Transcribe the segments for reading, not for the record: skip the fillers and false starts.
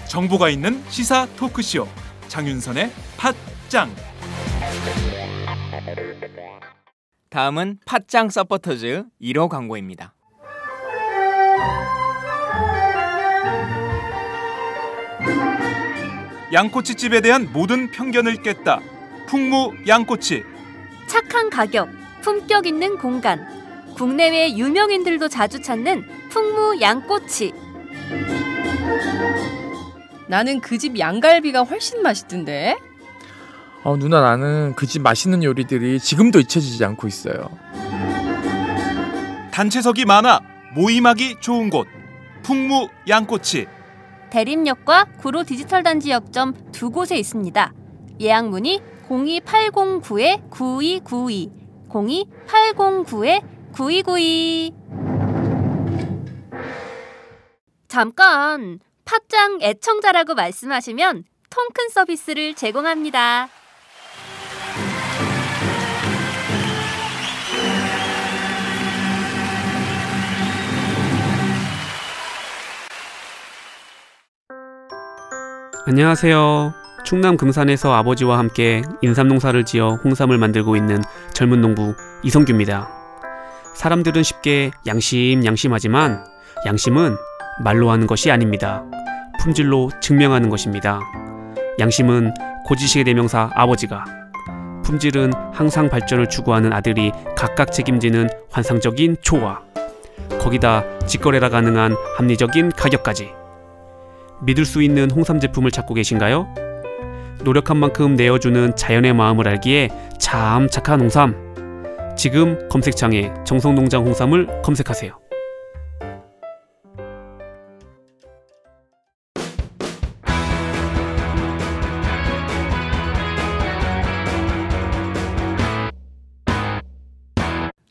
정보가 있는 시사 토크쇼 장윤선의 팟짱. 다음은 팟짱 서포터즈 1호 광고입니다. 양꼬치집에 대한 모든 편견을 깼다. 풍무 양꼬치. 착한 가격, 품격 있는 공간. 국내외 유명인들도 자주 찾는 풍무 양꼬치. 나는 그 집 양갈비가 훨씬 맛있던데. 누나, 나는 그 집 맛있는 요리들이 지금도 잊혀지지 않고 있어요. 단체석이 많아 모임하기 좋은 곳. 풍무 양꼬치. 대림역과 구로 디지털 단지 역점 두 곳에 있습니다. 예약 문의 02809-9292, 02809-9292. 잠깐, 팟짱 애청자라고 말씀하시면 통큰 서비스를 제공합니다. 안녕하세요. 충남 금산에서 아버지와 함께 인삼농사를 지어 홍삼을 만들고 있는 젊은 농부 이성규입니다. 사람들은 쉽게 양심하지만 양심은 말로 하는 것이 아닙니다. 품질로 증명하는 것입니다. 양심은 고지식의 대명사 아버지가, 품질은 항상 발전을 추구하는 아들이 각각 책임지는 환상적인 초와, 거기다 직거래가 가능한 합리적인 가격까지. 믿을 수 있는 홍삼 제품을 찾고 계신가요? 노력한 만큼 내어주는 자연의 마음을 알기에 참 착한 홍삼. 지금 검색창에 정성농장 홍삼을 검색하세요.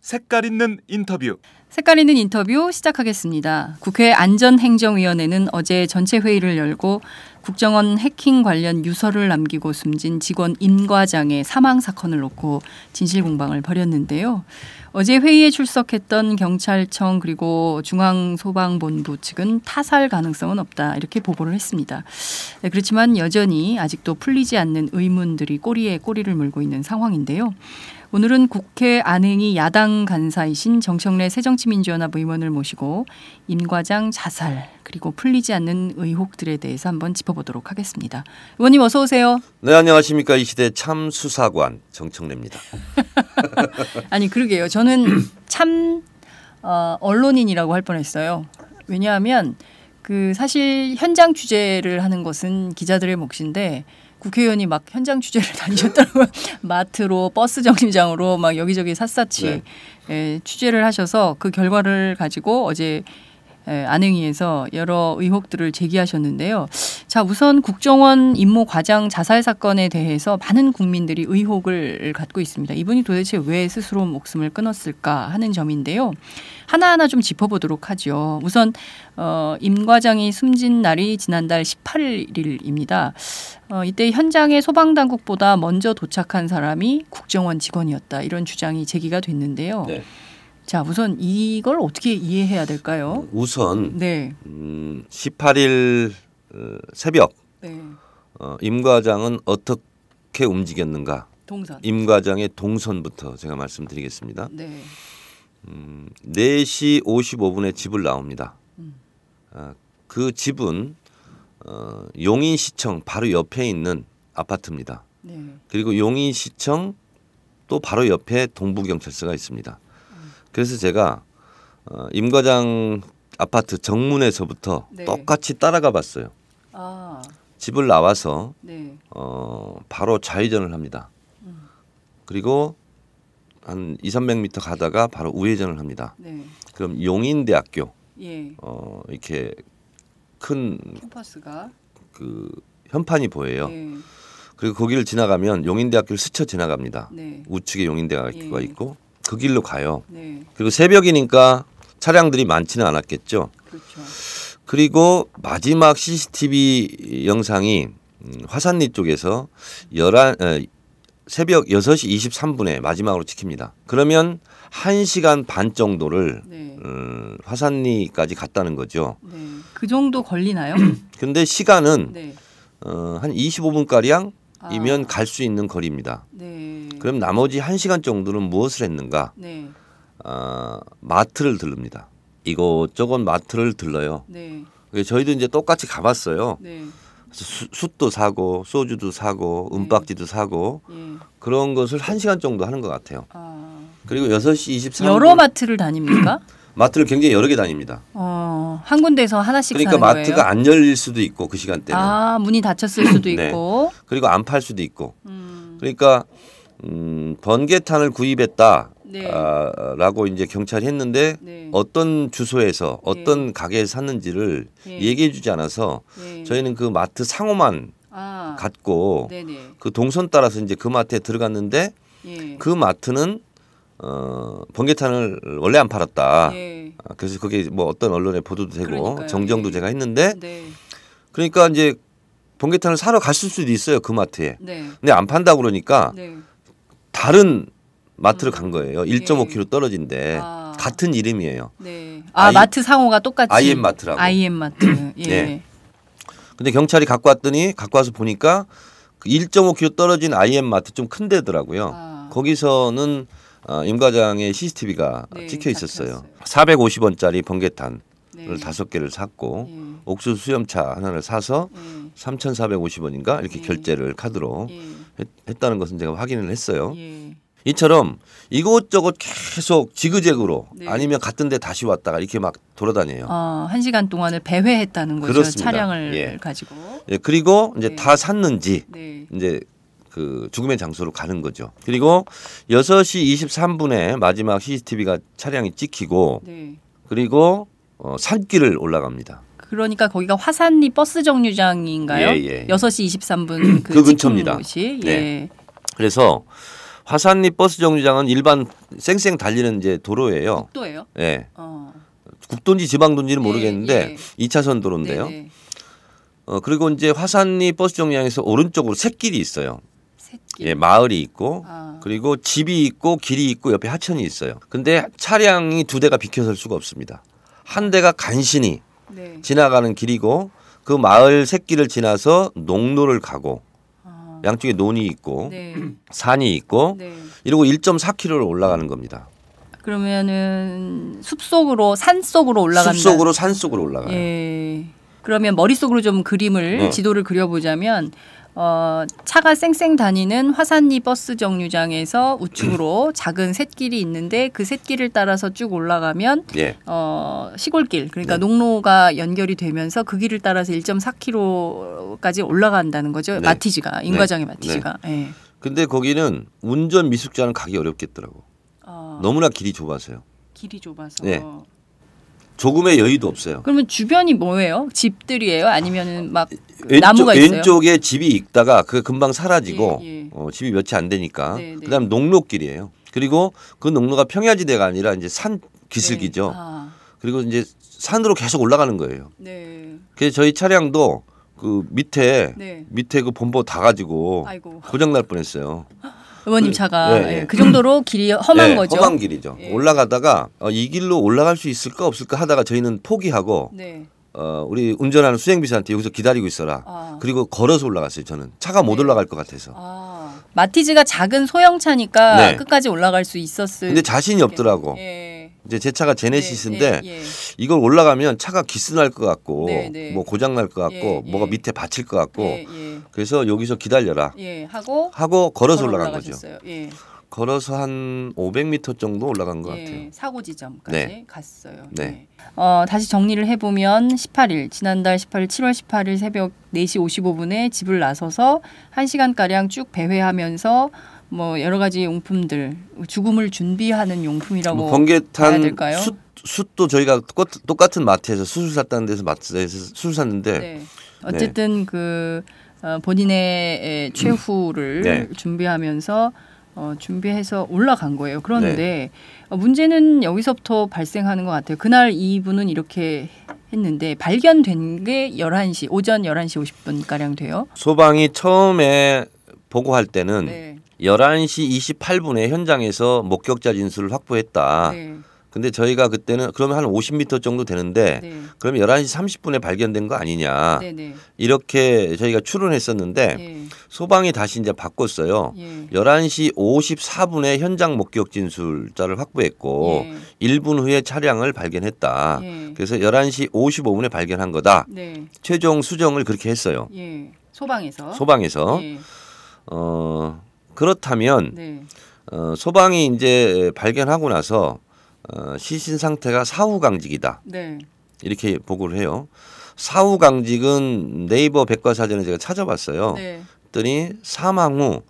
색깔 있는 인터뷰. 색깔 있는 인터뷰 시작하겠습니다. 국회 안전행정위원회는 어제 전체 회의를 열고 국정원 해킹 관련 유서를 남기고 숨진 직원 임 과장의 사망 사건을 놓고 진실 공방을 벌였는데요. 어제 회의에 출석했던 경찰청 그리고 중앙소방본부 측은 타살 가능성은 없다, 이렇게 보고를 했습니다. 네, 그렇지만 여전히 아직도 풀리지 않는 의문들이 꼬리에 꼬리를 물고 있는 상황인데요. 오늘은 국회 안행위 야당 간사이신 정청래 새정치민주연합 의원을 모시고 임 과장 자살 그리고 풀리지 않는 의혹들에 대해서 한번 짚어보도록 하겠습니다. 의원님 어서 오세요. 네, 안녕하십니까. 이 시대 참 수사관 정청래입니다. 아니 그러게요. 저는 참 언론인이라고 할 뻔했어요. 왜냐하면 그 사실 현장 취재를 하는 것은 기자들의 몫인데 국회의원이 막 현장 취재를 다니셨더라고요. 마트로 버스 정류장으로 막 여기저기 샅샅이 취재를 하셔서 그 결과를 가지고 어제 안행위에서 여러 의혹들을 제기하셨는데요. 자, 우선 국정원 임모 과장 자살 사건에 대해서 많은 국민들이 의혹을 갖고 있습니다. 이분이 도대체 왜 스스로 목숨을 끊었을까 하는 점인데요. 하나하나 좀 짚어보도록 하죠. 우선 임 과장이 숨진 날이 지난달 18일입니다. 이때 현장에 소방당국보다 먼저 도착한 사람이 국정원 직원이었다, 이런 주장이 제기가 됐는데요. 네. 자, 우선 이걸 어떻게 이해해야 될까요? 우선 18일 새벽 임 과장은 어떻게 움직였는가? 동선. 임 과장의 동선부터 제가 말씀드리겠습니다. 네. 4시 55분에 집을 나옵니다. 그 집은 용인시청 바로 옆에 있는 아파트입니다. 네. 그리고 용인시청 또 바로 옆에 동부경찰서가 있습니다. 그래서 제가 임 과장 아파트 정문에서부터 똑같이 따라가 봤어요. 집을 나와서 바로 좌회전을 합니다. 그리고 한 200-300m 가다가 바로 우회전을 합니다. 그럼 용인대학교 이렇게 큰 캠퍼스가 그 현판이 보여요. 그리고 거기를 지나가면 용인대학교를 스쳐 지나갑니다. 우측에 용인대학교가 있고 그 길로 가요. 그리고 새벽이니까 차량들이 많지는 않았겠죠. 그렇죠. 그리고 마지막 CCTV 영상이 화산리 쪽에서 새벽 6시 23분에 마지막으로 찍힙니다. 그러면 1시간 반 정도를 네. 화산리까지 갔다는 거죠. 네. 그 정도 걸리나요? 근데 시간은 네. 한 25분가량이면 갈 수 있는 거리입니다. 네. 그럼 나머지 1시간 정도는 무엇을 했는가? 네. 마트를 들릅니다. 이곳저곳 마트를 들러요. 네. 저희도 이제 똑같이 가봤어요. 네. 숯도 사고 소주도 사고 은박지도 사고 예. 그런 것을 1시간 정도 하는 것 같아요. 그리고 6시 23분 여러 마트를 다닙니까? 마트를 굉장히 여러 개 다닙니다. 한 군데서 하나씩 그러니까 사는 거예요? 마트가 안 열릴 수도 있고 그 시간대는. 문이 닫혔을 수도 네. 있고. 그리고 안 팔 수도 있고. 그러니까 번개탄을 구입했다. 네. 라고 이제 경찰이 했는데 네. 어떤 주소에서 어떤 가게에서 샀는지를 얘기해 주지 않아서 저희는 그 마트 상호만 갖고 네네. 그 동선 따라서 이제 그 마트에 들어갔는데 그 마트는 번개탄을 원래 안 팔았다. 그래서 그게 뭐 어떤 언론에 보도도 되고 그러니까요. 정정도 제가 했는데 네. 그러니까 이제 번개탄을 사러 갔을 수도 있어요 그 마트에. 네. 근데 안 판다 그러니까 네. 다른 마트를 간 거예요. 1.5km 떨어진데 같은 이름이에요. 네. 마트 상호가 똑같이. IM 마트라고. IM 마트. 예. 네. 근데 경찰이 갖고 와서 보니까 그 1.5km 떨어진 IM 마트 좀 큰 데더라고요. 거기서는 임 과장의 CCTV가 찍혀 있었어요. 450원짜리 번개탄을 5개를 샀고 옥수수 수염차 하나를 사서 3,450원인가 이렇게 결제를 카드로 했다는 것은 제가 확인을 했어요. 이처럼 이곳저곳 계속 지그재그로 아니면 같은 데 다시 왔다가 이렇게 막 돌아다녀요. 1시간 동안을 배회했다는 거죠. 그렇습니다. 차량을 가지고. 그리고 이제 다 샀는지 이제 그 죽음의 장소로 가는 거죠. 그리고 6시 23분에 마지막 CCTV가 차량이 찍히고 그리고 산길을 올라갑니다. 그러니까 거기가 화산리 버스 정류장인가요? 6시 23분 그 근처입니다. 곳이. 네. 그래서 화산리 버스 정류장은 일반 쌩쌩 달리는 이제 도로예요. 국도예요? 네. 국도인지 지방도인지는 모르겠는데 2차선 도로인데요. 그리고 이제 화산리 버스 정류장에서 오른쪽으로 샛길이 있어요. 새 마을이 있고 그리고 집이 있고 길이 있고 옆에 하천이 있어요. 근데 차량이 2대가 비켜설 수가 없습니다. 한 대가 간신히 지나가는 길이고 그 마을 샛길을 지나서 농로를 가고 양쪽에 논이 있고 산이 있고 이러고 1.4km를 올라가는 겁니다. 그러면은 숲속으로 산속으로 올라간다. 숲속으로 산속으로 올라가요. 그러면 머릿속으로 좀 그림을 지도를 그려보자면 차가 쌩쌩 다니는 화산리 버스 정류장에서 우측으로 작은 샛길이 있는데 그 샛길을 따라서 쭉 올라가면 시골길 그러니까 농로가 연결이 되면서 그 길을 따라서 1.4km까지 올라간다는 거죠. 마티즈가 임과장의 마티즈가. 근데 거기는 운전 미숙자는 가기 어렵겠더라고. 너무나 길이 좁아서요. 길이 좁아서. 조금의 여유도 없어요. 그러면 주변이 뭐예요? 집들이에요? 아니면은 막 나무가 있어요? 왼쪽에 집이 있다가 그 금방 사라지고 집이 몇 채 안 되니까 그다음 농로길이에요. 그리고 그 농로가 평야지대가 아니라 이제 산 기슭이죠. 그리고 이제 산으로 계속 올라가는 거예요. 그래서 저희 차량도 그 밑에 그 범버 다 가지고 고장 날 뻔했어요. 의원님 차가 그 정도로 길이 험한 거죠. 험한 길이죠. 올라가다가 이 길로 올라갈 수 있을까 없을까 하다가 저희는 포기하고 우리 운전하는 수행비서한테 여기서 기다리고 있어라. 그리고 걸어서 올라갔어요. 저는 차가 못 올라갈 것 같아서. 마티즈가 작은 소형차니까 끝까지 올라갈 수 있었을. 근데 자신이 없더라고. 이제 제 차가 제네시스인데 이걸 올라가면 차가 기스날 것 같고 뭐 고장 날 것 같고 뭐가 밑에 받칠 것 같고 그래서 여기서 기다려라 하고 걸어서 올라간 거죠. 걸어서 한 500m 정도 올라간 것 같아요. 사고 지점까지 갔어요. 다시 정리를 해보면 18일 지난달 18일 7월 18일 새벽 4시 55분에 집을 나서서 1시간가량 쭉 배회하면서 뭐 여러 가지 용품들 죽음을 준비하는 용품이라고 봐야 될까요? 숯도 저희가 똑같은 마트에서 수술 샀다는 데서 마트에서 수술 샀는데 어쨌든 그 본인의 최후를 준비하면서 준비해서 올라간 거예요. 그런데 문제는 여기서부터 발생하는 것 같아요. 그날 이분은 이렇게 했는데 발견된 게 11시, 오전 11시 50분가량 돼요. 소방이 처음에 보고할 때는 11시 28분에 현장에서 목격자 진술을 확보했다. 근데 저희가 그때는 그러면 한 50m 정도 되는데 그러면 11시 30분에 발견된 거 아니냐. 이렇게 저희가 추론했었는데 소방이 다시 이제 바꿨어요. 11시 54분에 현장 목격 진술자를 확보했고 1분 후에 차량을 발견했다. 그래서 11시 55분에 발견한 거다. 최종 수정을 그렇게 했어요. 소방에서. 그렇다면 소방이 이제 발견하고 나서 시신 상태가 사후강직이다. 이렇게 보고를 해요. 사후강직은 네이버 백과사전에 제가 찾아봤어요. 그랬더니 사망 후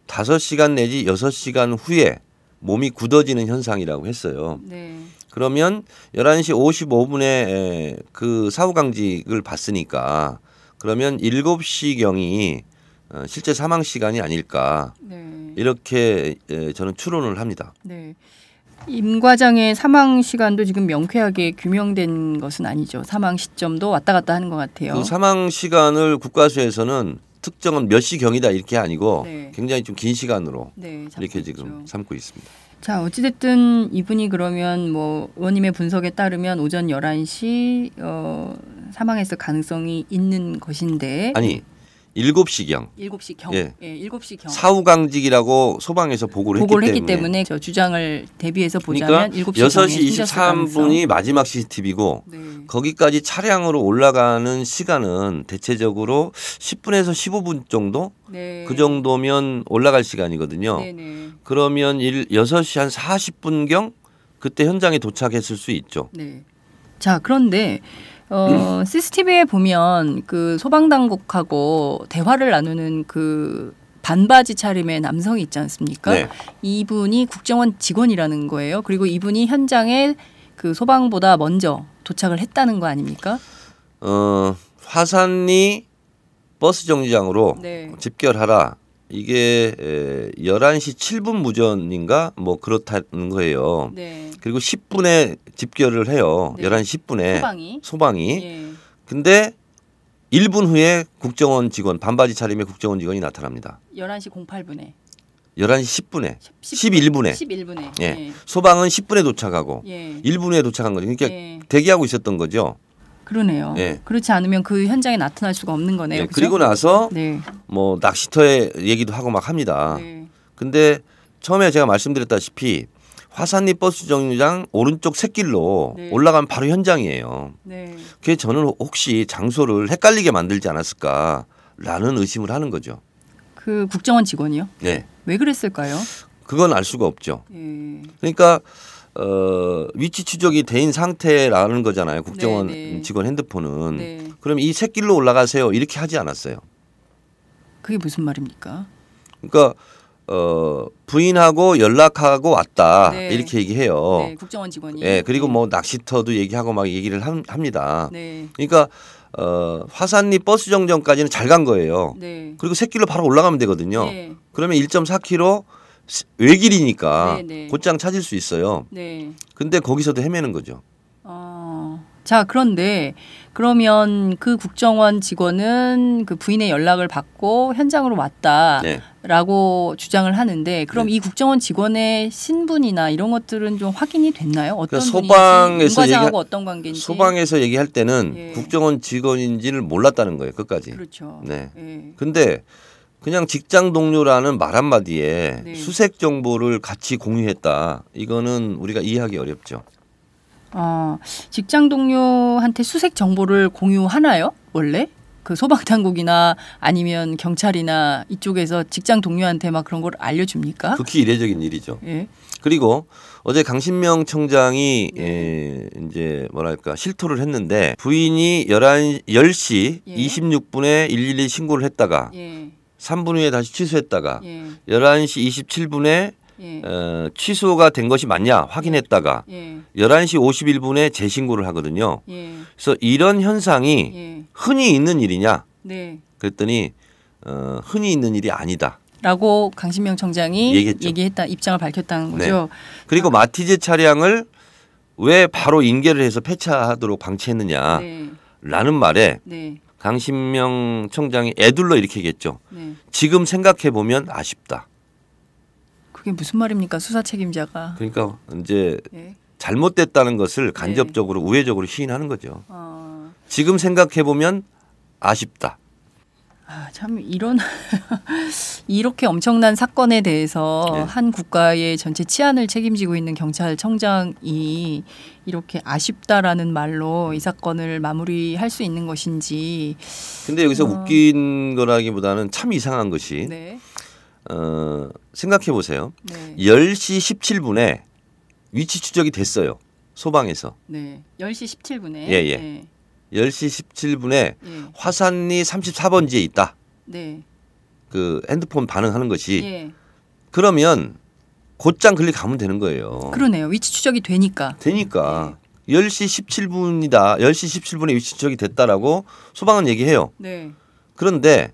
5시간 내지 6시간 후에 몸이 굳어지는 현상이라고 했어요. 그러면 11시 55분에 그 사후강직을 봤으니까 그러면 7시경이 실제 사망 시간이 아닐까. 이렇게 저는 추론을 합니다. 임 과장의 사망 시간도 지금 명쾌하게 규명된 것은 아니죠. 사망 시점도 왔다 갔다 하는 것 같아요. 그 사망 시간을 국과수에서는 특정은 몇 시경이다 이렇게 아니고 굉장히 좀 긴 시간으로 이렇게 지금 삼고 있습니다. 자, 어찌됐든 이분이 그러면 뭐 의원님의 분석에 따르면 오전 11시 사망했을 가능성이 있는 것인데 아니 7시경. 7시경. 예. 7시경. 사후강직이라고 소방에서 보고를 했기 때문에 저 주장을 대비해서 보자면 그러니까 7시 23분이 마지막 CCTV고 거기까지 차량으로 올라가는 시간은 대체적으로 10분에서 15분 정도? 그 정도면 올라갈 시간이거든요. 그러면 6시 한 40분경 그때 현장에 도착했을 수 있죠. 자, 그런데 CCTV에 보면 그 소방당국하고 대화를 나누는 그 반바지 차림의 남성이 있지 않습니까? 이분이 국정원 직원이라는 거예요. 그리고 이분이 현장에 그 소방보다 먼저 도착을 했다는 거 아닙니까? 화산리 버스 정류장으로 집결하라. 이게 11시 7분 무전인가 뭐 그렇다는 거예요. 그리고 10분에 집결을 해요. 11시 10분에 소방이. 근데 1분 후에 국정원 직원 반바지 차림의 국정원 직원이 나타납니다. 11시 08분에. 11시 10분에. 11분에. 예. 소방은 10분에 도착하고 1분 후에 도착한 거죠. 그러니까 대기하고 있었던 거죠. 그러네요. 그렇지 않으면 그 현장에 나타날 수가 없는 거네요. 그리고 나서 뭐 낚시터의 얘기도 하고 막 합니다. 근데 처음에 제가 말씀드렸다시피 화산리 버스 정류장 오른쪽 샛길로 올라가면 바로 현장이에요. 그게 저는 혹시 장소를 헷갈리게 만들지 않았을까라는 의심을 하는 거죠. 그 국정원 직원이요? 왜 그랬을까요? 그건 알 수가 없죠. 그러니까 위치 추적이 돼인 상태라는 거잖아요. 국정원 직원 핸드폰은. 그럼 이 샛길로 올라가세요. 이렇게 하지 않았어요. 그게 무슨 말입니까? 그러니까 부인하고 연락하고 왔다. 이렇게 얘기해요. 국정원 직원이. 그리고 뭐 낚시터도 얘기하고 막 얘기를 합니다. 그러니까 화산리 버스 정류장까지는 잘 간 거예요. 그리고 샛길로 바로 올라가면 되거든요. 그러면 1.4km 외길이니까 곧장 찾을 수 있어요. 근데 거기서도 헤매는 거죠. 자, 그런데 그러면 그 국정원 직원은 그 부인의 연락을 받고 현장으로 왔다라고 주장을 하는데 그럼 이 국정원 직원의 신분이나 이런 것들은 좀 확인이 됐나요? 어떤 분인지, 과장하고 어떤 관계인지. 소방에서 얘기할 때는 국정원 직원인지를 몰랐다는 거예요. 끝까지. 그렇죠. 근데 그냥 직장 동료라는 말 한마디에 수색 정보를 같이 공유했다. 이거는 우리가 이해하기 어렵죠. 직장 동료한테 수색 정보를 공유하나요? 원래? 그 소방당국이나 아니면 경찰이나 이쪽에서 직장 동료한테 막 그런 걸 알려줍니까? 극히 이례적인 일이죠. 그리고 어제 강신명 청장이 이제 뭐랄까 실토를 했는데 부인이 10시 26분에 112 신고를 했다가 3분 후에 다시 취소했다가 11시 27분에 취소가 된 것이 맞냐 확인했다가 11시 51분에 재신고를 하거든요. 그래서 이런 현상이 흔히 있는 일이냐? 그랬더니 흔히 있는 일이 아니다. 라고 강신명 청장이 얘기했죠. 얘기했다 입장을 밝혔다는 네. 거죠. 그리고 마티즈 차량을 왜 바로 인계를 해서 폐차하도록 방치했느냐 네. 라는 말에 네. 강신명 청장이 애둘러 이렇게 얘기했죠. 네. 지금 생각해 보면 아쉽다. 그게 무슨 말입니까? 수사 책임자가. 그러니까 이제 네. 잘못됐다는 것을 간접적으로 우회적으로 시인하는 거죠. 지금 생각해 보면 아쉽다. 아, 참 이런 이렇게 엄청난 사건에 대해서 네. 한 국가의 전체 치안을 책임지고 있는 경찰청장이 이렇게 아쉽다라는 말로 이 사건을 마무리할 수 있는 것인지. 근데 여기서 웃긴 거라기보다는 참 이상한 것이 네. 생각해 보세요. 네. 10시 17분에 위치 추적이 됐어요. 소방에서. 네. 10시 17분에. 예. 네. 10시 17분에 네. 화산리 34번지에 있다. 네. 그 핸드폰 반응하는 것이. 예. 그러면 곧장 클릭하면 되는 거예요. 그러네요. 위치 추적이 되니까. 되니까 10시 17분이다. 10시 17분에 위치 추적이 됐다라고 소방은 얘기해요. 네. 그런데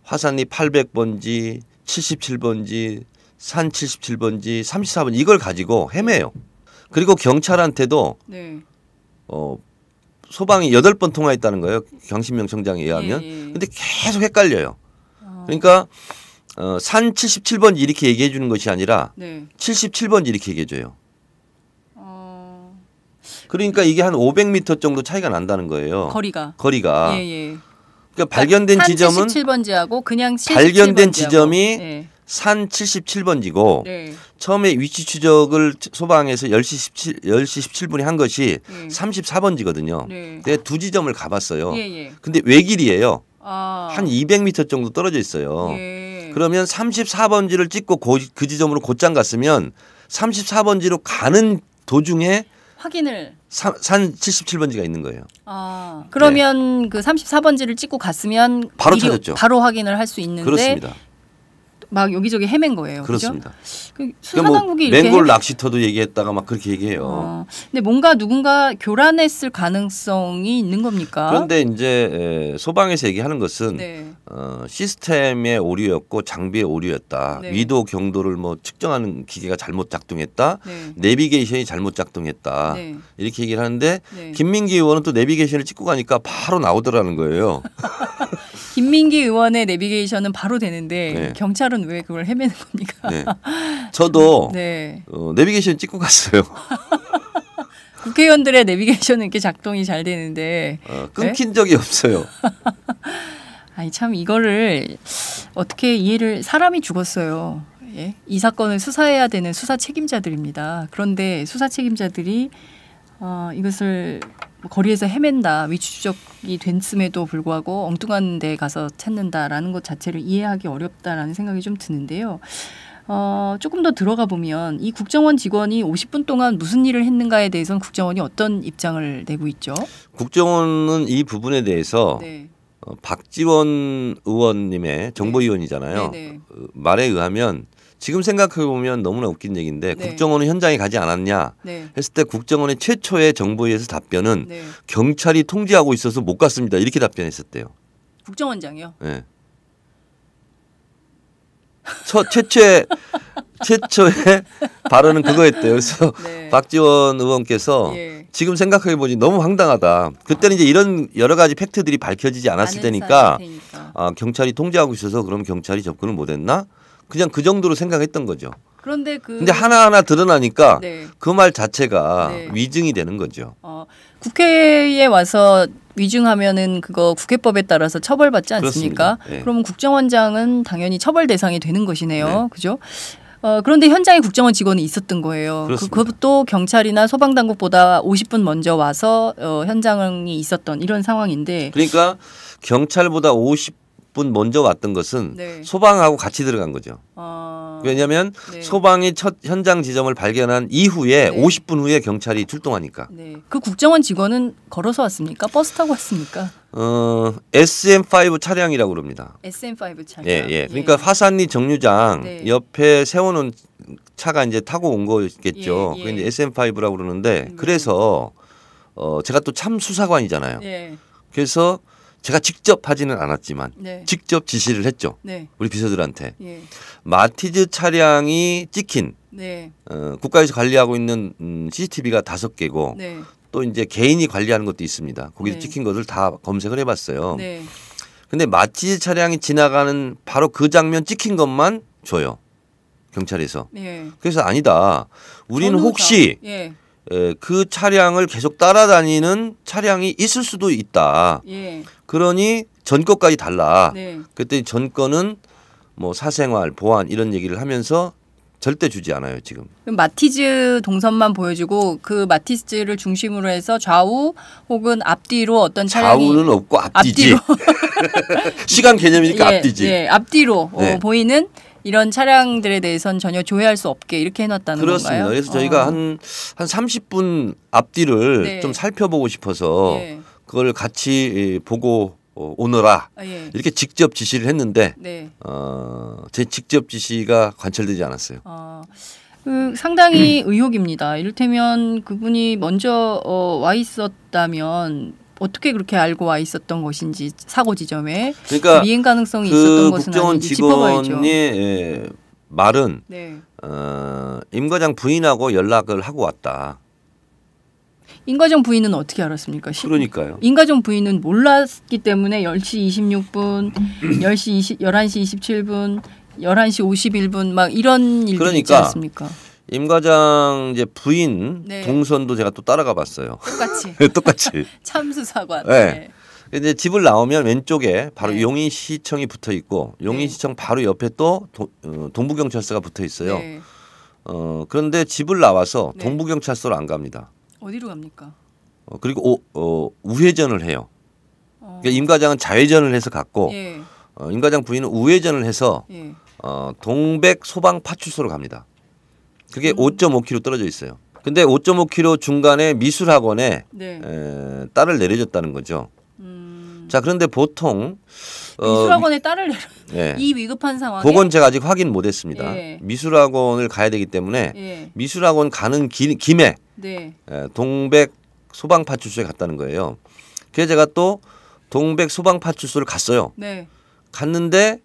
화산리 800번지, 77번지, 산 77번지, 34번지 이걸 가지고 헤매요. 그리고 경찰한테도 네. 소방이 8번 통화했다는 거예요. 강신명 청장에 의하면. 예. 근데 계속 헷갈려요. 그러니까 산 77번지 이렇게 얘기해 주는 것이 아니라 네. 77번지 이렇게 얘기해 줘요. 그러니까 이게 한 500m 정도 차이가 난다는 거예요. 거리가. 예. 그러니까 발견된 지점은 77번지하고 그냥 77번지하고. 발견된 지점이 네. 산 77번지고 네. 처음에 위치 추적을 소방에서 10시 17분에 한 것이 네. 34번지거든요. 네. 내가 두 지점을 가봤어요. 예. 근데 외길이에요. 아. 한 200m 정도 떨어져 있어요. 예. 그러면 34번지를 찍고 그 지점으로 곧장 갔으면 34번지로 가는 도중에 확인을 산 77번지가 있는 거예요. 아. 그러면 그 34번지를 찍고 갔으면 바로 미리 찾았죠. 바로 확인을 할 수 있는데 그렇습니다. 막 여기저기 헤맨 거예요. 그렇습니다. 그 수사당국이 이렇게 맹골 낚시터도 얘기했다가 막 그렇게 얘기해요. 근데 뭔가 누군가 교란했을 가능성이 있는 겁니까? 그런데 이제 소방에서 얘기하는 것은 네. 시스템의 오류였고 장비의 오류였다. 네. 위도 경도를 뭐 측정하는 기계가 잘못 작동했다. 네. 내비게이션이 잘못 작동했다. 네. 이렇게 얘기를 하는데 네. 김민기 의원은 또 내비게이션을 찍고 가니까 바로 나오더라는 거예요. 김민기 의원의 내비게이션은 바로 되는데 네. 경찰은 왜 그걸 헤매는 겁니까? 네. 저도 네. 내비게이션 찍고 갔어요. 국회의원들의 내비게이션은 이렇게 작동이 잘 되는데 끊긴 적이 없어요. 아니 참 이거를 어떻게 이해를 사람이 죽었어요. 예? 이 사건을 수사해야 되는 수사 책임자들입니다. 그런데 수사 책임자들이 이것을 거리에서 헤맨다, 위치 추적이 됐음에도 불구하고 엉뚱한 데 가서 찾는다라는 것 자체를 이해하기 어렵다라는 생각이 좀 드는데요. 조금 더 들어가 보면 이 국정원 직원이 50분 동안 무슨 일을 했는가에 대해서는 국정원이 어떤 입장을 내고 있죠? 국정원은 이 부분에 대해서 네. 박지원 의원님의 정보위원이잖아요. 네. 말에 의하면 지금 생각해 보면 너무나 웃긴 얘기인데 네. 국정원은 현장에 가지 않았냐 네. 했을 때 국정원의 최초의 정보위에서 답변은 네. 경찰이 통제하고 있어서 못 갔습니다. 이렇게 답변했었대요. 국정원장이요? 네. 최초의 발언은 그거였대요. 그래서 네. 박지원 의원께서 예. 지금 생각해 보니 너무 황당하다. 그때는 이제 이런 여러 가지 팩트들이 밝혀지지 않았을 때니까 경찰이 통제하고 있어서 그럼 경찰이 접근을 못했나? 그냥 그 정도로 생각했던 거죠. 그런데 근데 하나하나 드러나니까 네. 그 말 자체가 네. 위증이 되는 거죠. 국회에 와서 위증하면은 그거 국회법에 따라서 처벌받지 않습니까? 그렇습니다. 네. 그러면 국정원장은 당연히 처벌 대상이 되는 것이네요. 네. 그죠? 그런데 현장에 국정원 직원이 있었던 거예요. 그렇습니다. 그것도 경찰이나 소방당국보다 50분 먼저 와서 현장이 있었던 이런 상황인데. 그러니까 경찰보다 50분 먼저 왔던 것은 네. 소방하고 같이 들어간 거죠. 왜냐하면 네. 소방이 첫 현장 지점을 발견한 이후에 네. 50분 후에 경찰이 출동하니까. 네. 그 국정원 직원은 걸어서 왔습니까? 버스 타고 왔습니까? SM5 차량이라고 그럽니다. SM5 차량. 예. 그러니까 화산리 정류장 네. 옆에 세워놓은 차가 이제 타고 온 거겠죠. 예. 그게 이제 SM5라고 그러는데 그래서 제가 또 참 수사관이잖아요. 예. 그래서 제가 직접 하지는 않았지만 네. 직접 지시를 했죠. 네. 우리 비서들한테. 예. 마티즈 차량이 찍힌 네. 국가에서 관리하고 있는 CCTV가 5개고 네. 또 이제 개인이 관리하는 것도 있습니다. 거기서 네. 찍힌 것을 다 검색을 해봤어요. 네. 근데 마티즈 차량이 지나가는 바로 그 장면 찍힌 것만 줘요. 경찰에서. 예. 그래서 아니다. 우리는 전후자. 혹시 예. 그 차량을 계속 따라다니는 차량이 있을 수도 있다. 예. 그러니 전거까지 달라. 네. 그때 전거는 뭐 사생활, 보안 이런 얘기를 하면서 절대 주지 않아요 지금. 그럼 마티즈 동선만 보여주고 그 마티즈를 중심으로 해서 좌우 혹은 앞뒤로 어떤 차량이 좌우는 없고 앞뒤지. 시간 개념이니까 예, 앞뒤지. 예, 앞뒤로 네. 보이는 이런 차량들에 대해서는 전혀 조회할 수 없게 이렇게 해놨다는 그렇습니다. 건가요? 그래서 저희가 한 30분 앞뒤를 네. 좀 살펴보고 싶어서 예. 그걸 같이 보고 오너라 예. 이렇게 직접 지시를 했는데 네. 제 직접 지시가 관철되지 않았어요. 상당히 의혹입니다. 이를테면 그분이 먼저 와 있었다면 어떻게 그렇게 알고 와 있었던 것인지 사고 지점에 그러니까 미행 가능성이 그 있었던 것은 국정원 아닌지 짚어봐야죠. 직원의 말은 네. 임 과장 부인하고 연락을 하고 왔다. 임 과장 부인은 어떻게 알았습니까? 그러니까요. 임 과장 부인은 몰랐기 때문에 10시 26분, 11시 27분, 11시 51분 막 이런 일들이 그러니까 있지 않습니까? 임 과장 이제 부인 네. 동선도 제가 또 따라가 봤어요. 똑같이 똑같이. 참수사관. 네. 근데 집을 나오면 왼쪽에 바로 네. 용인시청이 붙어 있고 용인시청 바로 옆에 또 동부경찰서가 붙어 있어요. 네. 그런데 집을 나와서 네. 동부경찰서로 안 갑니다. 어디로 갑니까? 그리고 우회전을 해요. 그러니까 임 과장은 좌회전을 해서 갔고 예. 임 과장 부인은 우회전을 해서 예. 동백 소방 파출소로 갑니다. 그게 5.5km 떨어져 있어요. 근데 5.5km 중간에 미술학원에 네. 딸을 내려줬다는 거죠. 자, 그런데 보통 미술학원에 딸을 내려. 예. 이 위급한 상황에. 그건 제가 아직 확인 못했습니다. 예. 미술학원을 가야 되기 때문에 예. 미술학원 가는 김에 네. 동백 소방파출소에 갔다는 거예요. 그래서 제가 또 동백 소방파출소를 갔어요. 네. 갔는데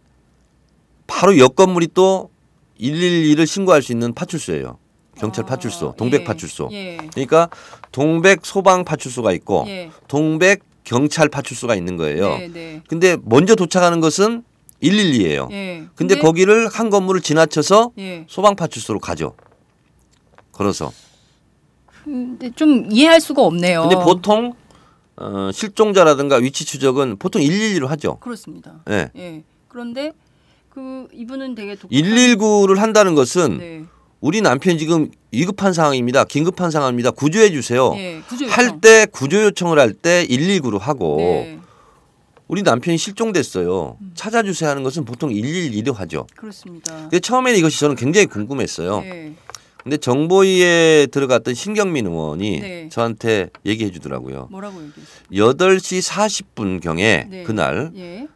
바로 옆 건물이 또 112를 신고할 수 있는 파출소예요. 경찰 파출소, 동백 예. 파출소. 예. 그러니까 동백 소방 파출소가 있고 예. 동백 경찰 파출소가 있는 거예요. 네, 네. 근데 먼저 도착하는 것은 112예요. 예. 근데 거기를 한 건물을 지나쳐서 예. 소방 파출소로 가죠. 걸어서. 근데 좀 이해할 수가 없네요. 근데 보통 실종자라든가 위치 추적은 보통 112로 하죠. 그렇습니다. 예. 예. 그런데 그 이분은 되게 119를 한다는 것은 네. 우리 남편이 지금 위급한 상황입니다. 긴급한 상황입니다. 구조해 주세요. 예. 구조 요청. 할 때 구조 요청을 할 때 119로 하고 네. 우리 남편이 실종됐어요. 찾아주세요 하는 것은 보통 112로 하죠. 그렇습니다. 근데 처음에는 이것이 저는 굉장히 궁금했어요. 네. 근데 정보위에 들어갔던 신경민 의원이 네. 저한테 얘기해 주더라고요. 뭐라고 얘기했어요? 8시 40분경에 네. 그날 예.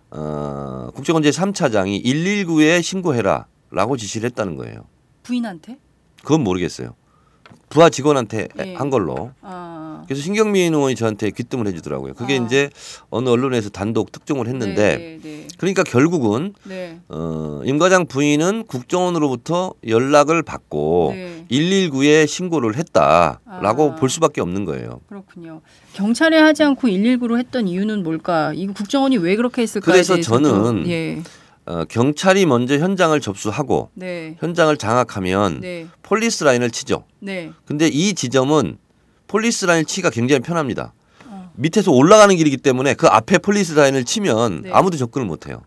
국정원 제3차장이 119에 신고해라라고 지시를 했다는 거예요. 부인한테? 그건 모르겠어요. 부하 직원한테 예. 한 걸로. 아. 그래서 신경민 의원이 저한테 귀뜸을 해주더라고요. 그게 이제 어느 언론에서 단독 특종을 했는데 네, 네, 그러니까 결국은 네. 임 과장 부인은 국정원으로부터 연락을 받고 네. 119에 신고를 했다라고 아. 볼 수밖에 없는 거예요. 그렇군요. 경찰에 하지 않고 119로 했던 이유는 뭘까? 이거 국정원이 왜 그렇게 했을까에 그래서 대해서도. 저는 예. 경찰이 먼저 현장을 접수하고 네. 현장을 장악하면 네. 폴리스 라인을 치죠. 네. 근데 이 지점은 폴리스 라인을 치기가 굉장히 편합니다. 밑에서 올라가는 길이기 때문에 그 앞에 폴리스 라인을 치면 네. 아무도 접근을 못해요.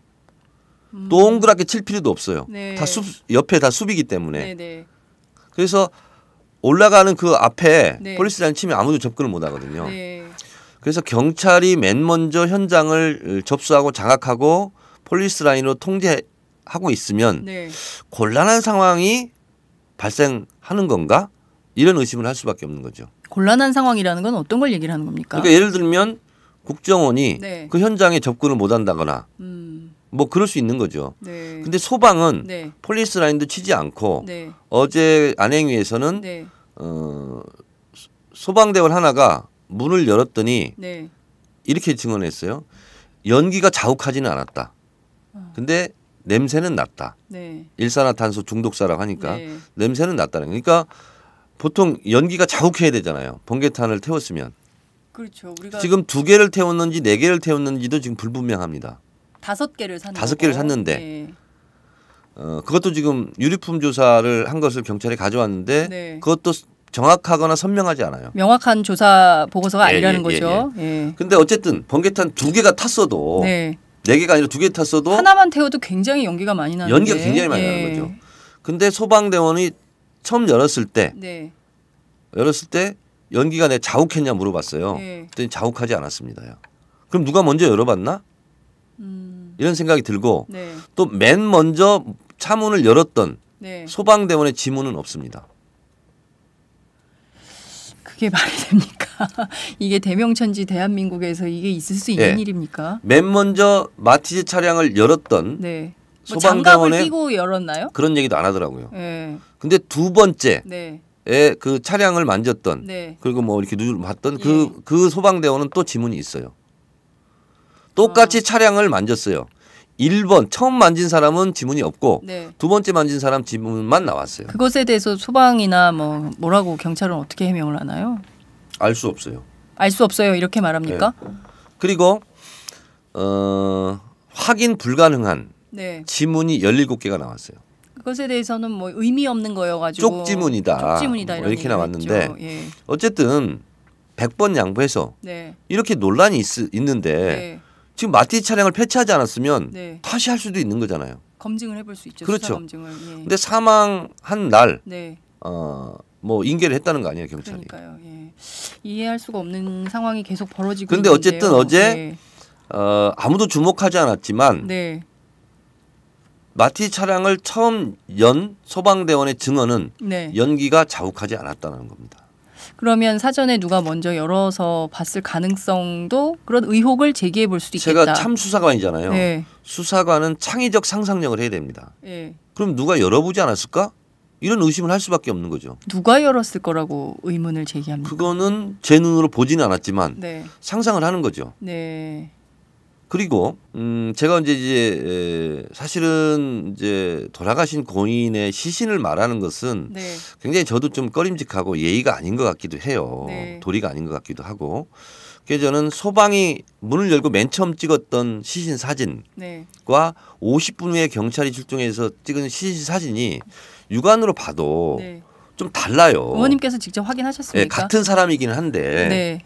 동그랗게 칠 필요도 없어요. 네. 다 옆에 다 숲이기 때문에. 네, 네. 그래서 올라가는 그 앞에 네. 폴리스 라인 치면 아무도 접근을 못 하거든요. 네. 그래서 경찰이 맨 먼저 현장을 접수하고 장악하고 폴리스 라인으로 통제하고 있으면 네. 곤란한 상황이 발생하는 건가? 이런 의심을 할 수밖에 없는 거죠. 곤란한 상황이라는 건 어떤 걸 얘기를 하는 겁니까? 그러니까 예를 들면 국정원이 네. 그 현장에 접근을 못 한다거나 뭐 그럴 수 있는 거죠. 네. 근데 소방은 네. 폴리스 라인도 치지 않고 네. 어제 안행위에서는 네. 소방대원 하나가 문을 열었더니 네. 이렇게 증언했어요. 연기가 자욱하지는 않았다. 근데 냄새는 났다. 네. 일산화탄소 중독사라고 하니까 네. 냄새는 났다는 거예요. 그러니까 보통 연기가 자욱해야 되잖아요. 번개탄을 태웠으면. 그렇죠. 우리가 지금 2개를 태웠는지 4개를 태웠는지도 지금 불분명합니다. 5개를 샀는데 5개를 샀는데 그것도 지금 유류품 조사를 한 것을 경찰이 가져왔는데 네. 그것도 정확하거나 선명하지 않아요. 명확한 조사 보고서가 예, 아니라는 예, 거죠. 예, 예. 근데 어쨌든 번개탄 2개가 탔어도 네. 4개가 아니라 2개 탔어도 하나만 태워도 굉장히 연기가 많이 나는데. 연기가 굉장히 많이 나는 거죠. 근데 소방대원이 처음 열었을 때 연기가 내 자욱했냐 물어봤어요. 네. 그랬더니 자욱하지 않았습니다요. 그럼 누가 먼저 열어봤나? 이런 생각이 들고 네. 또 맨 먼저 차문을 열었던 네. 소방대원의 지문은 없습니다. 그게 말이 됩니까? 이게 대명천지 대한민국에서 이게 있을 수 있는 네. 일입니까? 맨 먼저 마티즈 차량을 열었던 네. 뭐 장갑을 소방대원의 끼고 열었나요? 그런 얘기도 안 하더라고요. 네. 근데 두 번째에 네. 그 차량을 만졌던 네. 그리고 뭐 이렇게 눈을 봤던 예. 그 소방대원은 또 지문이 있어요. 똑같이 차량을 만졌어요. 1번 처음 만진 사람은 지문이 없고 네. 두 번째 만진 사람 지문만 나왔어요. 그것에 대해서 소방이나 뭐라고 경찰은 어떻게 해명을 하나요? 알 수 없어요. 알 수 없어요. 이렇게 말합니까? 그리고 확인 불가능한 네. 지문이 17개가 나왔어요. 그것에 대해서는 뭐 의미 없는 거여가지고 쪽지문이다. 쪽지문이다 이런 이렇게 나왔는데 얘기가 있죠. 예. 어쨌든 100번 양보해서 네. 이렇게 논란이 있는데 네. 지금 마티즈 차량을 폐차하지 않았으면 네. 다시 할 수도 있는 거잖아요. 검증을 해볼 수 있죠. 그렇죠. 수사 검증을. 예. 근데 사망한 날 네. 뭐 인계를 했다는 거 아니에요, 경찰이. 그러니까요. 예. 이해할 수가 없는 상황이 계속 벌어지고 근데 있는데요. 어쨌든 어제 아무도 주목하지 않았지만 네. 마티즈 차량을 처음 연 소방대원의 증언은 네. 연기가 자욱하지 않았다는 겁니다. 그러면 사전에 누가 먼저 열어서 봤을 가능성도 그런 의혹을 제기해 볼 수도 있겠다. 제가 참 수사관이잖아요. 네. 수사관은 창의적 상상력을 해야 됩니다. 예. 그럼 누가 열어보지 않았을까? 이런 의심을 할 수밖에 없는 거죠. 누가 열었을 거라고 의문을 제기합니다. 그거는 제 눈으로 보지는 않았지만 네. 상상을 하는 거죠. 네. 그리고 제가 이제 사실은 이제 돌아가신 고인의 시신을 말하는 것은 네. 굉장히 저도 좀 꺼림직하고 예의가 아닌 것 같기도 해요. 네. 도리가 아닌 것 같기도 하고. 그래서 저는 소방이 문을 열고 맨 처음 찍었던 시신 사진과 네. 50분 후에 경찰이 출동해서 찍은 시신 사진이 육안으로 봐도 네. 좀 달라요. 의원님께서 직접 확인하셨습니까? 네, 같은 사람이긴 한데 네.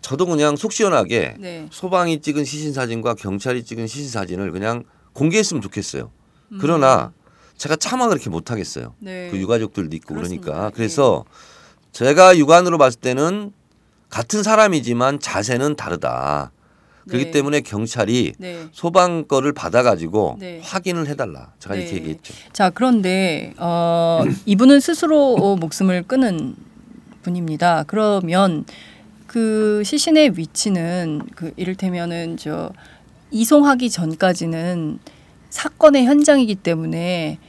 저도 그냥 속 시원하게 네. 소방이 찍은 시신 사진과 경찰이 찍은 시신 사진을 그냥 공개했으면 좋겠어요. 그러나 제가 차마 그렇게 못 하겠어요. 네. 그 유가족들도 있고 그렇습니다. 그러니까. 그래서 제가 육안으로 봤을 때는 같은 사람이지만 자세는 다르다. 그렇기 네. 때문에 경찰이 네. 소방 거를 받아가지고 네. 확인을 해달라. 제가 이렇게 네. 얘기했죠. 자, 그런데 이분은 스스로 목숨을 끊은 분입니다. 그러면 그 시신의 위치는 그 이를테면은 이송하기 전까지는 사건의 현장이기 때문에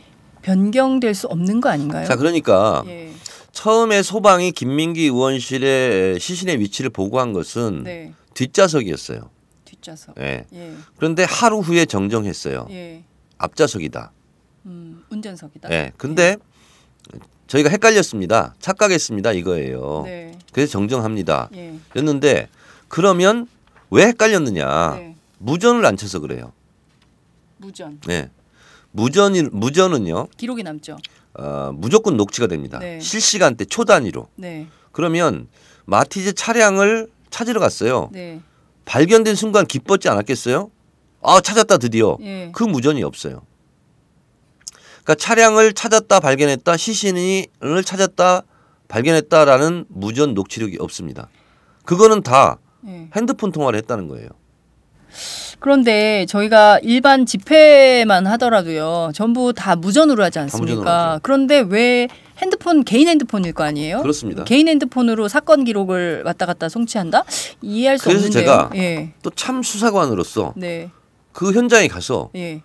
변경될 수 없는 거 아닌가요? 자, 그러니까 예. 처음에 소방이 김민기 의원실에 시신의 위치를 보고한 것은 네. 뒷좌석이었어요. 뒷좌석. 예. 예. 그런데 하루 후에 정정했어요. 예. 앞좌석이다. 운전석이다. 예. 근데 저희가 헷갈렸습니다. 착각했습니다. 이거예요. 네. 그래서 정정합니다. 예. 였는데 그러면 왜 헷갈렸느냐? 네. 무전을 안 쳐서 그래요. 무전. 네. 무전은요. 기록이 남죠. 무조건 녹취가 됩니다. 네. 실시간대 초단위로. 네. 그러면 마티즈 차량을 찾으러 갔어요. 네. 발견된 순간 기뻤지 않았겠어요? 아, 찾았다 드디어. 예. 그 무전이 없어요. 그러니까 차량을 찾았다 발견했다 시신을 찾았다 발견했다라는 무전 녹취록이 없습니다. 그거는 다 예. 핸드폰 통화를 했다는 거예요. 그런데 저희가 일반 집회만 하더라도요. 전부 다 무전으로 하지 무전으로 않습니까? 하죠. 그런데 왜 개인 핸드폰일 거 아니에요? 그렇습니다. 개인 핸드폰으로 사건 기록을 왔다 갔다 송치한다? 이해할 수 그래서 없는데요. 제가 예. 또 참 수사관으로서 네. 그 현장에 가서 예.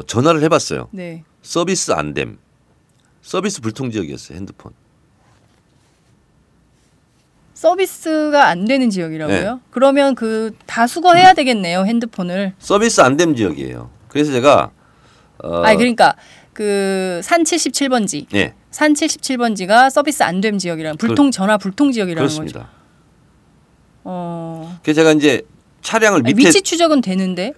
전화를 해봤어요. 네. 서비스 안 됨. 서비스 불통 지역이었어요. 핸드폰. 서비스가 안 되는 지역이라고요? 네. 그러면 그 다 수거해야 되겠네요, 핸드폰을. 서비스 안 된 지역이에요. 그래서 제가 그러니까 그 산 77번지. 예. 산 77번지가 서비스 안 된 지역이라는 전화 불통 지역이라는 그렇습니다. 거죠. 그래서 제가 이제 차량을 밑에 위치 추적은 되는데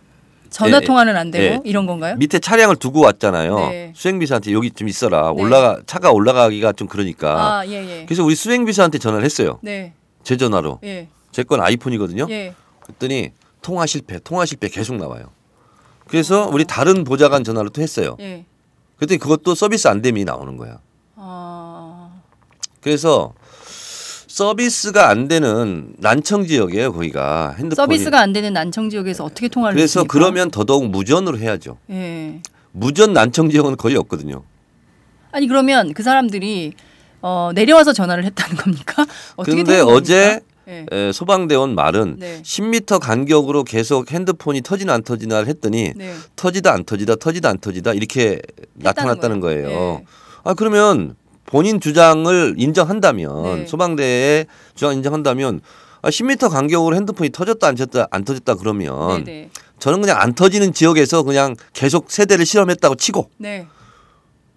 전화 통화는 안 되고 이런 건가요? 밑에 차량을 두고 왔잖아요. 네. 수행비서한테 여기 좀 있어라. 네. 차가 올라가기가 좀 그러니까. 예. 그래서 우리 수행비서한테 전화를 했어요. 네. 제 전화로. 예. 제 건 아이폰이거든요. 예. 그랬더니 통화 실패 계속 나와요. 그래서 우리 다른 보좌관 전화를 또 했어요. 예. 그랬더니 그것도 서비스 안 됨이 나오는 거야. 그래서 서비스가 안 되는 난청 지역이에요, 거기가. 핸드폰이. 서비스가 안 되는 난청 지역에서 어떻게 통화를 그래서 했습니까? 그러면 더더욱 무전으로 해야죠. 예. 무전 난청 지역은 거의 없거든요. 아니 그러면 그 사람들이 내려와서 전화를 했다는 겁니까? 어떻게 그런데 된 겁니까? 어제 네. 소방대원 말은 네. 10m 간격으로 계속 핸드폰이 터지나 안 터지나 했더니 네. 터지다 안 터지다 이렇게 나타났다는 거예요. 네. 그러면 본인 주장을 인정한다면 네. 소방대의 주장 인정한다면 10m 간격으로 핸드폰이 터졌다 안 터졌다 그러면 네. 저는 그냥 안 터지는 지역에서 그냥 계속 세대를 실험했다고 치고 네.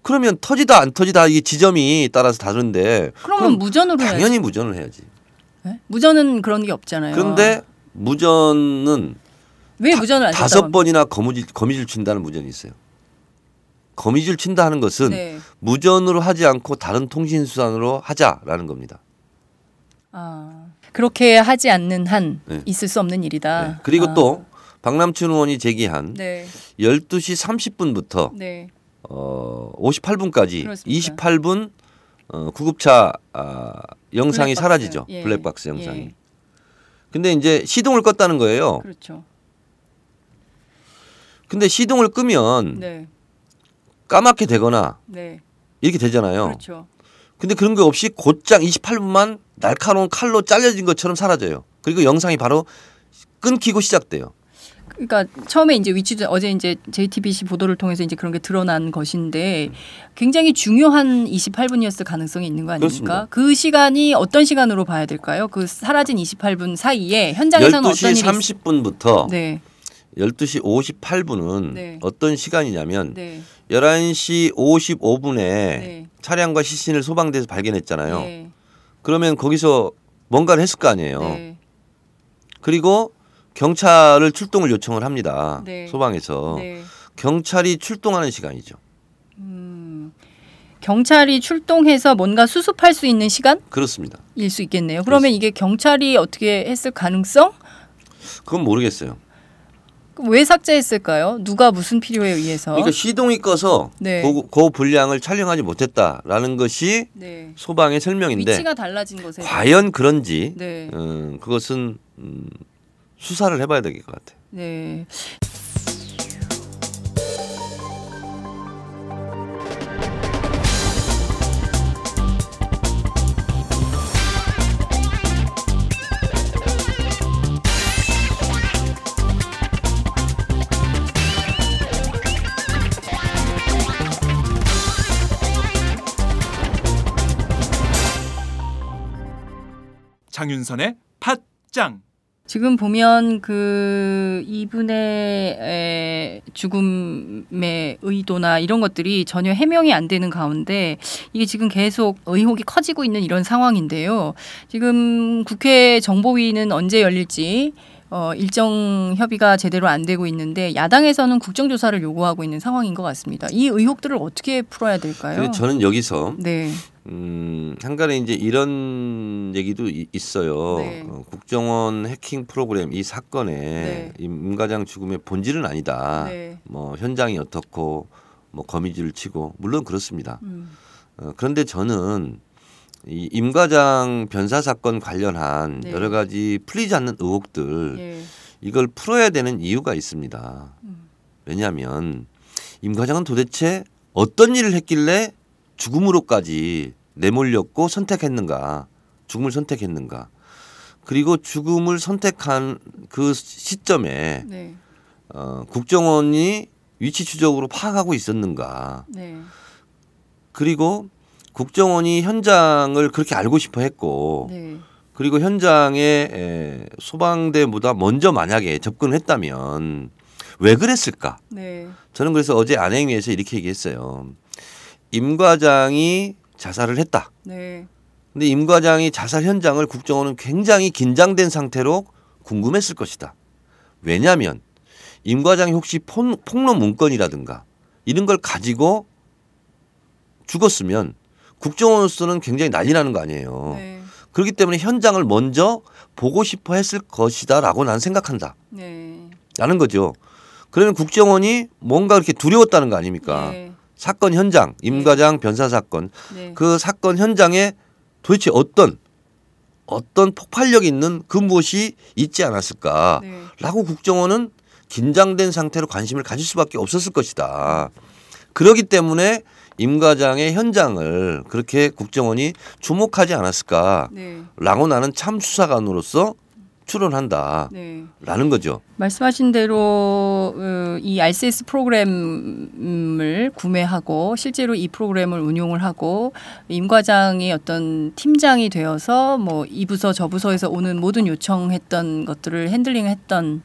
그러면 터지다 안 터지다 이 지점이 따라서 다른데 그럼 무전으로 당연히 해야지. 무전을 해야지. 네? 무전은 그런 게 없잖아요. 그런데 무전은 왜 무전을 안 5번이나 거미줄 친다는 무전이 있어요. 거미줄 친다 하는 것은 네. 무전으로 하지 않고 다른 통신 수단으로 하자라는 겁니다. 그렇게 하지 않는 한 네. 있을 수 없는 일이다. 네. 그리고 또 박남춘 의원이 제기한 네. 12시 30분부터 네. 58분까지 그렇습니다. 28분 구급차 영상이 블랙박스. 사라지죠. 예. 블랙박스 영상이. 예. 근데 이제 시동을 껐다는 거예요. 그렇죠. 근데 시동을 끄면 네. 까맣게 되거나 네. 이렇게 되잖아요. 그렇죠. 근데 그런 게 없이 곧장 28분만 날카로운 칼로 잘려진 것처럼 사라져요. 그리고 영상이 바로 끊기고 시작돼요. 그러니까 처음에 이제 어제 이제 JTBC 보도를 통해서 이제 그런 게 드러난 것인데 굉장히 중요한 28분이었을 가능성이 있는 거 아닙니까? 그렇습니다. 그 시간이 어떤 시간으로 봐야 될까요? 그 사라진 28분 사이에 현장에서는 12시 어떤 일이 30분부터 네. 12시 58분은 네. 어떤 시간이냐면 네. 11시 55분에 네. 차량과 시신을 소방대에서 발견했잖아요. 네. 그러면 거기서 뭔가를 했을 거 아니에요. 네. 그리고 경찰을 출동을 요청을 합니다. 네. 소방에서. 네. 경찰이 출동하는 시간이죠. 경찰이 출동해서 뭔가 수습할 수 있는 시간일 그렇습니다. 수 있겠네요. 그러면 이게 경찰이 어떻게 했을 가능성? 그건 모르겠어요. 왜 삭제했을까요? 누가 무슨 필요에 의해서? 그러니까 시동이 꺼서 네. 그 분량을 촬영하지 못했다라는 것이 네. 소방의 설명인데 위치가 달라진 것에 과연 그런지 네. 그것은 수사를 해봐야 될 것 같아요. 네. 장윤선의 팟짱. 지금 보면 그 이분의 죽음의 의도나 이런 것들이 전혀 해명이 안 되는 가운데 이게 지금 계속 의혹이 커지고 있는 이런 상황인데요. 지금 국회 정보위는 언제 열릴지 일정 협의가 제대로 안 되고 있는데 야당에서는 국정조사를 요구하고 있는 상황인 것 같습니다. 이 의혹들을 어떻게 풀어야 될까요? 저는 여기서 네. 한간에 이제 이런 얘기도 있어요. 네. 국정원 해킹 프로그램 이 사건에 네. 임 과장 죽음의 본질은 아니다. 네. 뭐 현장이 어떻고 뭐 거미줄을 치고 물론 그렇습니다. 그런데 저는 이 임 과장 변사 사건 관련한 네. 여러 가지 풀리지 않는 의혹들 예. 이걸 풀어야 되는 이유가 있습니다. 왜냐하면 임 과장은 도대체 어떤 일을 했길래 죽음으로까지 내몰렸고 선택했는가, 죽음을 선택했는가, 그리고 죽음을 선택한 그 시점에 네. 국정원이 위치 추적으로 파악하고 있었는가, 네. 그리고 국정원이 현장을 그렇게 알고 싶어 했고 네. 그리고 현장에 소방대보다 먼저 만약에 접근을 했다면 왜 그랬을까? 네. 저는 그래서 어제 안행위에서 이렇게 얘기했어요. 임 과장이 자살을 했다. 네. 근데 임 과장이 자살 현장을 국정원은 굉장히 긴장된 상태로 궁금했을 것이다. 왜냐하면 임 과장이 혹시 폭로 문건이라든가 이런 걸 가지고 죽었으면 국정원으로서는 굉장히 난리 나는 거 아니에요. 네. 그렇기 때문에 현장을 먼저 보고 싶어 했을 것이다라고 나는 생각한다. 네. 라는 거죠. 그러면 국정원이 뭔가 그렇게 두려웠다는 거 아닙니까? 네. 사건 현장, 임 과장 변사 사건, 네. 그 사건 현장에 도대체 어떤 폭발력 있는 그 무엇이 있지 않았을까라고 네. 국정원은 긴장된 상태로 관심을 가질 수밖에 없었을 것이다. 그렇기 때문에 임 과장의 현장을 그렇게 국정원이 주목하지 않았을까라고 네. 나는 참 수사관으로서 추론한다라는 네. 거죠. 말씀하신 대로 이 RCS 프로그램을 구매하고 실제로 이 프로그램을 운용을 하고 임 과장이 어떤 팀장이 되어서 뭐 이 부서 저 부서에서 오는 모든 요청했던 것들을 핸들링했던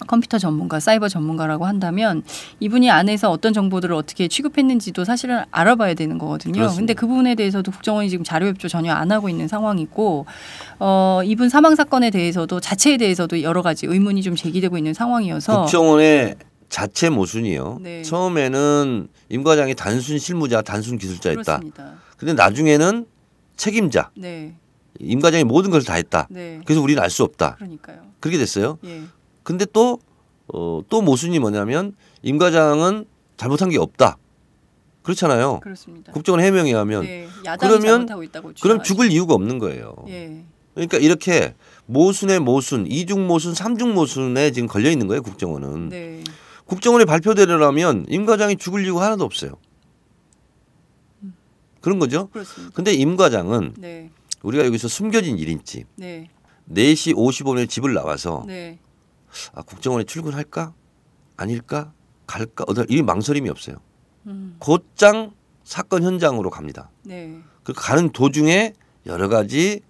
컴퓨터 전문가, 사이버 전문가라고 한다면 이분이 안에서 어떤 정보들을 어떻게 취급했는지도 사실은 알아봐야 되는 거거든요. 그런데 그 부분에 대해서도 국정원이 지금 자료 협조 전혀 안 하고 있는 상황이고 이분 사망 사건에 대해서도 자체에 대해서도 여러 가지 의문이 좀 제기되고 있는 상황이어서 국정원의 자체 모순이요. 네. 처음에는 임 과장이 단순 실무자, 단순 기술자였다. 그렇습니다. 근데 나중에는 책임자, 네. 임 과장이 모든 걸 다 했다. 네. 그래서 우리는 알 수 없다. 그러니까요. 그렇게 됐어요. 예. 근데 또 모순이 뭐냐면 임 과장은 잘못한 게 없다. 그렇잖아요. 그렇습니다. 국정원 해명에 하면 네. 야당이 그러면 잘못하고 있다고 그럼 주장하시죠. 죽을 이유가 없는 거예요. 예. 그러니까 이렇게 모순의 모순, 이중 모순, 삼중 모순에 지금 걸려 있는 거예요. 국정원은. 네. 국정원의 발표대로라면 임 과장이 죽을 이유가 하나도 없어요. 그런 거죠. 그렇습니다. 근데 임 과장은 네. 우리가 여기서 숨겨진 1인집 네. 4시 55분에 집을 나와서 네. 국정원에 출근할까? 아닐까? 갈까? 이 망설임이 없어요. 음. 곧장 사건 현장으로 갑니다. 네. 그 가는 도중에 여러 가지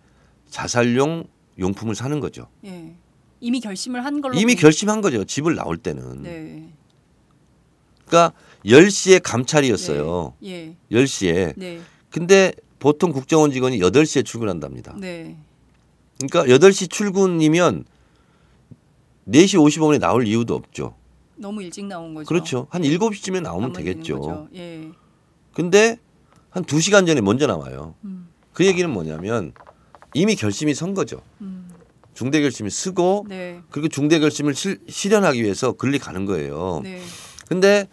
자살용 용품을 사는 거죠. 예. 이미 결심을 한 걸로 이미 결심한 거죠. 집을 나올 때는. 네. 그러니까 10시에 감찰이었어요. 예. 10시에. 네. 근데 보통 국정원 직원이 8시에 출근한답니다. 네. 그러니까 8시 출근이면 4시 55분에 나올 이유도 없죠. 너무 일찍 나온 거죠. 그렇죠. 한 7시쯤에 나오면 가만히 있는 되겠죠. 거죠. 예. 근데 한 2시간 전에 먼저 나와요. 음. 그 얘기는 뭐냐면 이미 결심이 선 거죠. 중대 결심을 쓰고 네. 그리고 중대 결심을 실현하기 위해서 글리 가는 거예요. 네. 근데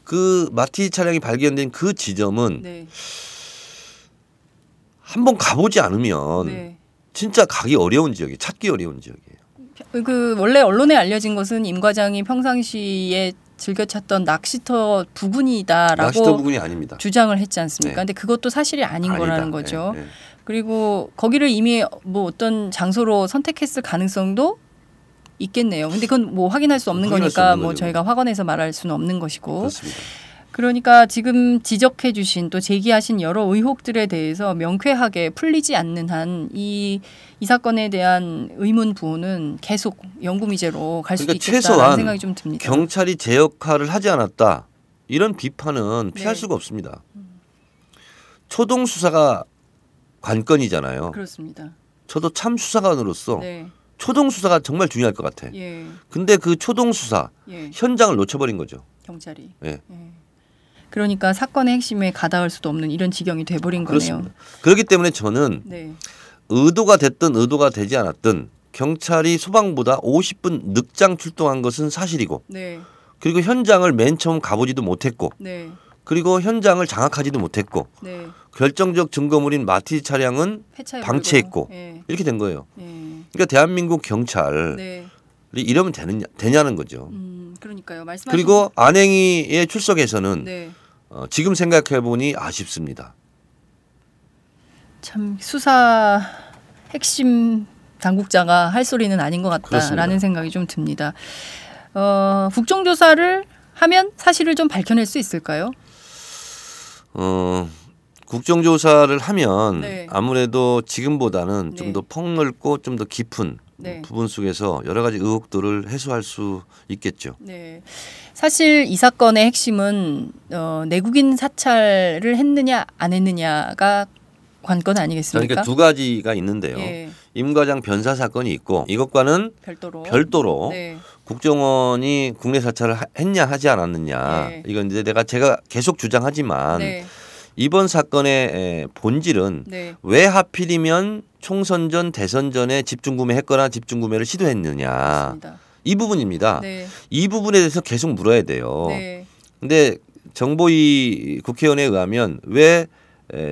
그 마티 차량이 발견된 그 지점은 네. 한번 가보지 않으면 네. 진짜 가기 어려운 지역이에요. 찾기 어려운 지역이에요. 그 원래 언론에 알려진 것은 임 과장이 평상시에 즐겨 찾던 낚시터 부근이다라고 낚시터 부근이 아닙니다. 주장을 했지 않습니까? 네. 근데 그것도 사실이 아닌 아니다. 거라는 거죠. 네, 네. 그리고 거기를 이미 뭐 어떤 장소로 선택했을 가능성도 있겠네요. 근데 그건 뭐 확인할 수 없는 확인할 수 거니까 없는 뭐 거죠. 저희가 확언해서 말할 수는 없는 것이고. 그렇습니다. 그러니까 지금 지적해 주신 또 제기하신 여러 의혹들에 대해서 명쾌하게 풀리지 않는 한 이 사건에 대한 의문 부호는 계속 연구미제로 갈 수도 그러니까 있겠다라는 최소한 생각이 좀 듭니다. 경찰이 제 역할을 하지 않았다. 이런 비판은 피할 네. 수가 없습니다. 초동 수사가 관건이잖아요. 그렇습니다. 저도 참 수사관으로서 네. 초동 수사가 정말 중요할 것 같아. 예. 근데 그 초동 수사 예. 현장을 놓쳐버린 거죠. 경찰이. 예. 예. 그러니까 사건의 핵심에 가닿을 수도 없는 이런 지경이 돼버린 거네요. 그렇습니다. 그렇기 때문에 저는 네. 의도가 됐든 의도가 되지 않았든 경찰이 소방보다 50분 늦장 출동한 것은 사실이고 네. 그리고 현장을 맨 처음 가보지도 못했고 네. 그리고 현장을 장악하지도 못했고 네. 결정적 증거물인 마티 차량은 폐차해 방치했고 예. 이렇게 된 거예요. 예. 그러니까 대한민국 경찰이 네. 이러면 되냐는 거죠. 그러니까요. 말씀하신 그리고 안행위에 출석해서는 네. 지금 생각해 보니 아쉽습니다. 참 수사 핵심 당국자가 할 소리는 아닌 것 같다라는 그렇습니다. 생각이 좀 듭니다. 국정조사를 하면 사실을 좀 밝혀낼 수 있을까요? 국정조사를 하면 네. 아무래도 지금보다는 네. 좀 더 폭넓고 좀 더 깊은 네. 부분 속에서 여러 가지 의혹들을 해소할 수 있겠죠. 네. 사실 이 사건의 핵심은 내국인 사찰을 했느냐 안 했느냐가 관건 아니겠습니까? 그러니까 두 가지가 있는데요. 예. 임 과장 변사 사건이 있고 이것과는 별도로 네. 국정원이 국내 사찰을 했냐 하지 않았느냐. 네. 이건 이제 제가 계속 주장하지만 네. 이번 사건의 본질은 네. 왜 하필이면 총선 전 대선 전에 집중구매했거나 집중구매를 시도했느냐. 맞습니다. 이 부분입니다. 네. 이 부분에 대해서 계속 물어야 돼요. 네. 근데 정보위 국회의원에 의하면 왜